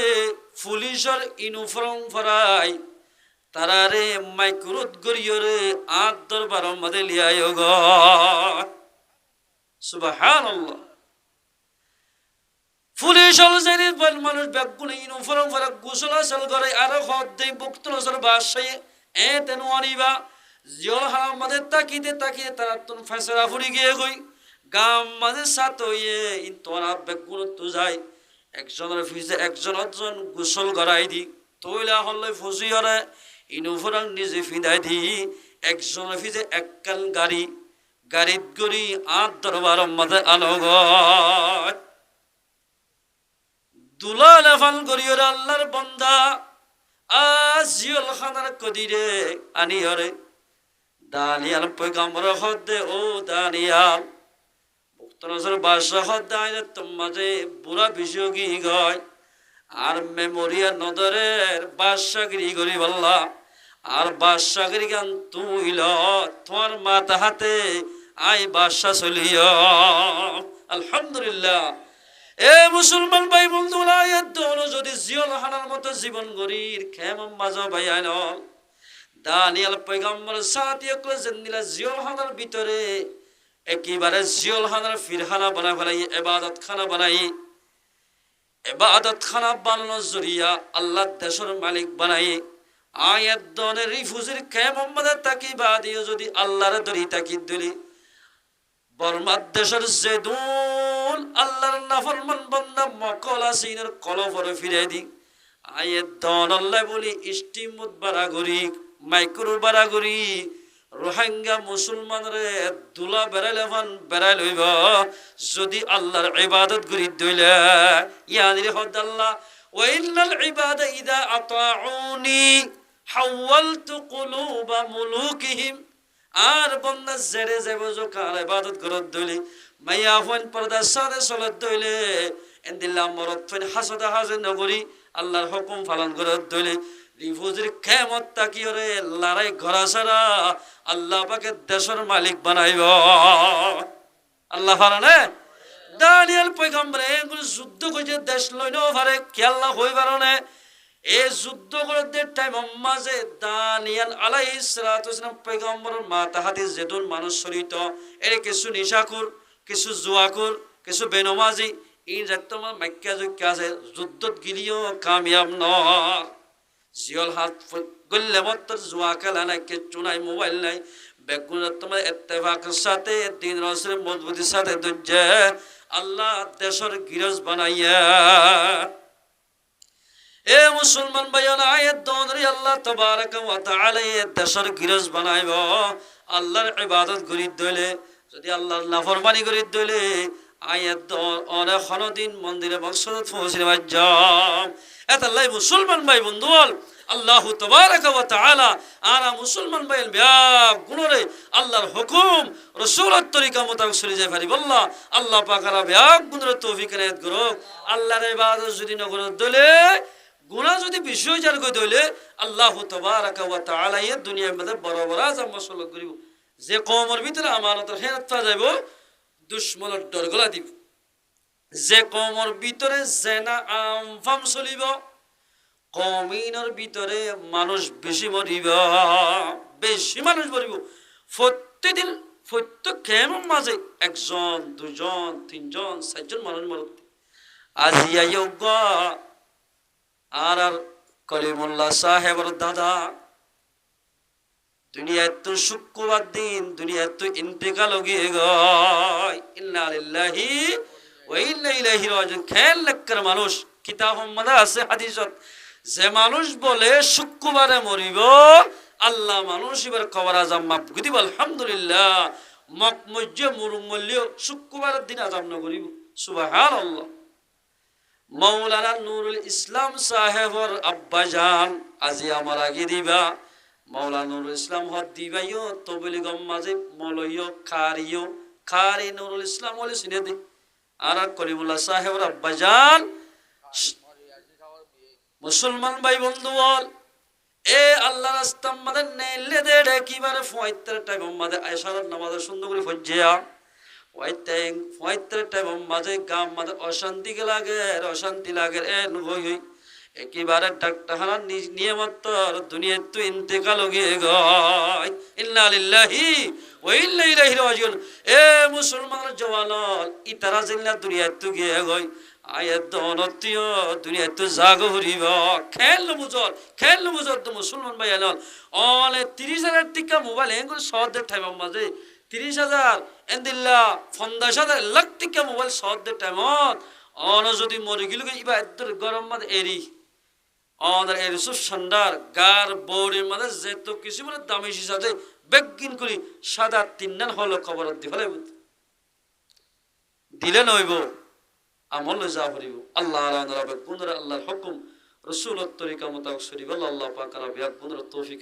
পুলিশের ইউনিফর্ম ফরাই তারারে মাইক্রোত গরিয়রে আদ দরবার মধ্যে লিয়ায় গ সুবহানাল্লাহ পুলিশের জেনে মানুষ বেগুন ইউনিফর্ম ফরা গোসল আসল করে আর হদ দেই বক্তলসর বাসায় এ তেনু আনিবা জিয়ল হারাম মধ্যে তাকিতে তারা তুন ফেসরা ফুরি গিয়ে গই গাম মাঝে সাত হইয়ে ইন তোরা বেগুন তো যায় একজনের ফিজে একজন গোসল করাই দি তৈলা হলে ফসি হরে ইউনিফর্ম নিজে ফিদাই দি একজনের ফিজে এককাল গাড়িত গড়ি আদ দরবার মধ্যে আনো গয় দুলাল ফাল গরিয়র আল্লাহর বান্দা আজিল খানার কদিরে আনি হরে দানিয়াল পয়গম্বর হদে ও দানিয়াল মুক্তনজর বাদশাহ হদে আইনে তোমাজে বুড়া বিশোগী গয় আর মেমোরিয়া নদরের বাদশাগিরি গরিব আল্লাহ আর বাদশাগিরি গান তুইল তোমার মাথা হাতে আই বাদশা চলিও আলহামদুলিল্লাহ। এ মুসলমান ভাই বন্ধুরা যদি জিয়ল হানার মতো জীবন গরির খেমম মাঝ ভাই আইন দানিয়াল পয়গম্বর সাথিয়ে করেছেন দিলা জিয়ল হানার ভিতরে একেবারে জিয়ল হানার ফিরহানা বানায় ফেলাই ইবাদত খানা বানাই ইবাদত খানা বানানোর জরিয়া আল্লাহ দেশের মালিক বানাই আয়াত দনের রিফুজির খেমম্মাদের তাকি বাদিও যদি আল্লাহর দরি তাকি দিলি বর্মার দেশের জেদুল আল্লাহর নাফরমান বান্দা মকল আসিনের কলফরে ফিরে দি আয়াত দন আল্লাহ বলি ইস্টিমুত বারাগরি মাইক্রো বারাগরি রোহিঙ্গা মুসলমান রে দুলা বেড়াইলেভান বেড়াই লইব যদি আল্লাহর ইবাদত করি দইলে ইয়ানির হদ আল্লাহ ওয়া ইন্নাল ইবাদা ইদা আতাউনি হাওয়ালতু কুলুবা মুলুকিহিম আর বন্দা জেরে যাব কার ইবাদত করত দইলে মাইয়া ফন পর্দা সাদে সালাত দইলে এন্দিল্লাহ মরত ফেন হাসদা হাজে নগরী আল্লাহর হুকুম পালন করত দইলে রিফুজির খেমত তাকিয়রে লড়াই ঘরা সারা আল্লাহ পাকে দেশের মালিক বানাইব আল্লাহ ফারানে দানিয়াল পয়গম্বর এগুলো যুদ্ধ করে দেশ লইনো পারে কি আল্লাহ হই পারনে এই যুদ্ধ করে টাইম মাঝে দানিয়াল আলাইহিস সালাতু ওয়াসালাম পয়গম্বরের মাতা হাতে যেদুন মানুষ শরীত এর কিছু নিশাকুর কিছু জুয়াকুর কিছু বেনমাজি এই জাতমা মক্কা যুক্কা আছে যুদ্ধত গিলিও কামিয়াব নয় জিয়ল হাত গল্লে মত্তর জুয়া খেলা নাই কিচ্ছু নাই মোবাইল নাই বেগুন তোমার ইত্তেফাকের সাথে দিন রসের মজবুতির সাথে দুজে আল্লাহ দেশের গিরজ বানাইয়া এ মুসলমান ভাইয়ানা আয়াত দনরি আল্লাহ তাবারক ওয়া তাআলা দেশের গিরজ বানাইব আল্লাহর ইবাদত করি দইলে যদি আল্লাহর নাফরমানি করি দইলে আয়াত অনেক দিন মন্দিরে মকসদত পৌঁছিলে বাজ্জাম এতাল্লাই মুসলমান ভাই বন্ধু বল আল্লাহ তাবারক ওয়া তাআলা আরা মুসলমান ভাই ব্যাগ গুণরে আল্লাহর হুকুম রাসূলের তরিকা মোতাবেক চলে যায় পারি বল্লাহ আল্লাহ পাকারা ব্যাগ গুণরে তৌফিক এনায়েত করো আল্লাহর ইবাদত যদি নগর দলে গুনাহ যদি বিষয় জার কই দলে আল্লাহ তাবারক ওয়া তাআলা এই দুনিয়ার মধ্যে বড় বড় আজম মসলক করিব যে কওমের ভিতরে আমানতের খেয়ানত পা যাইব দুশমনের ডর গলা দিব যে কওমের ভিতরে জেনা আমফাম চলিব কমিনের ভিতরে মানুষ বেশি মরিব বেশি মানুষ মরিব প্রত্যেকদিন প্রত্যেক কেমন মাঝে একজন দুজন তিনজন চারজন মানুষ মরত আজি আয়োগ আর কলিমুল্লাহ সাহেবর দাদা দুনিয়ায় তো শুক্রবার দিন দুনিয়ায় তো ইন্তেকাল গিয়ে গয় ইন্না লিল্লাহি ওয়া ইন্না ইলাইহি রাজিউন খেয়াল লেখার মানুষ কিতাব মধ্যে আছে হাদিসত যে মানুষ বলে শুক্রবারে মরিব আল্লাহ মানুষ এবার কবর আজাম মাফ করে দিব আলহামদুলিল্লাহ মকমজ্জ মুরুমল্য শুক্রবারের দিন আজাম না করিব সুবহানাল্লাহ। মাওলানা নুরুল ইসলাম সাহেবর আব্বাজান আজি আমার আগে দিবা মাওলানা নুরুল ইসলাম হদ দিবাইও তবলিগম মাঝে মলইও খারি নুরুল ইসলাম বলে চিনে দে আর কলিমুল্লাহ সাহেবর আব্বাজান মুসলমান ভাই বন্ধু বল এ আল্লাহ রাস্তা আমাদের নেলে দে কিবারে ফয়তের টাইম আমাদের আয়সার নামাজের সুন্দর করে ফজ্জিয়া ফয়তের টাইম মাঝে গাম আমাদের অশান্তি লাগে এ নই হই একেবারে ডাক্তারখানা নিয়মত দুনিয়া তো ইন্তেকাল গিয়ে গয় ইন্না লিল্লাহি ওয়া ইন্না ইলাইহি রাজিউন। এ মুসলমানের জওয়ান ইতারা জিল্লা দুনিয়া তো গিয়ে গয় আয়াত দনতীয় দুনিয়া তো জাগ হরিব খেল বুঝর তো মুসলমান ভাই আলন অলে 30,000 টাকা মোবাইল এগুলো সহজে টাইম মাঝে 30,000 এন্দিল্লা 50,000 লাখ টাকা মোবাইল সহজে টাইমত অন যদি মরে গেল ইবা এদের গরম মাঝে এরি অনার এর সব ঠান্ডার গার বৌড়ের মাঝে যেত কিছু মানে দামি সাথে বেগিন করি সাদা 3 হলো খবর দিলে নইব আমল যা করিব আল্লাহ আল্লাহর হুকুম রাসূলের তরিকা মোতাবেক শরীফ আল্লাহ পাক রাব্বিয়া তৌফিক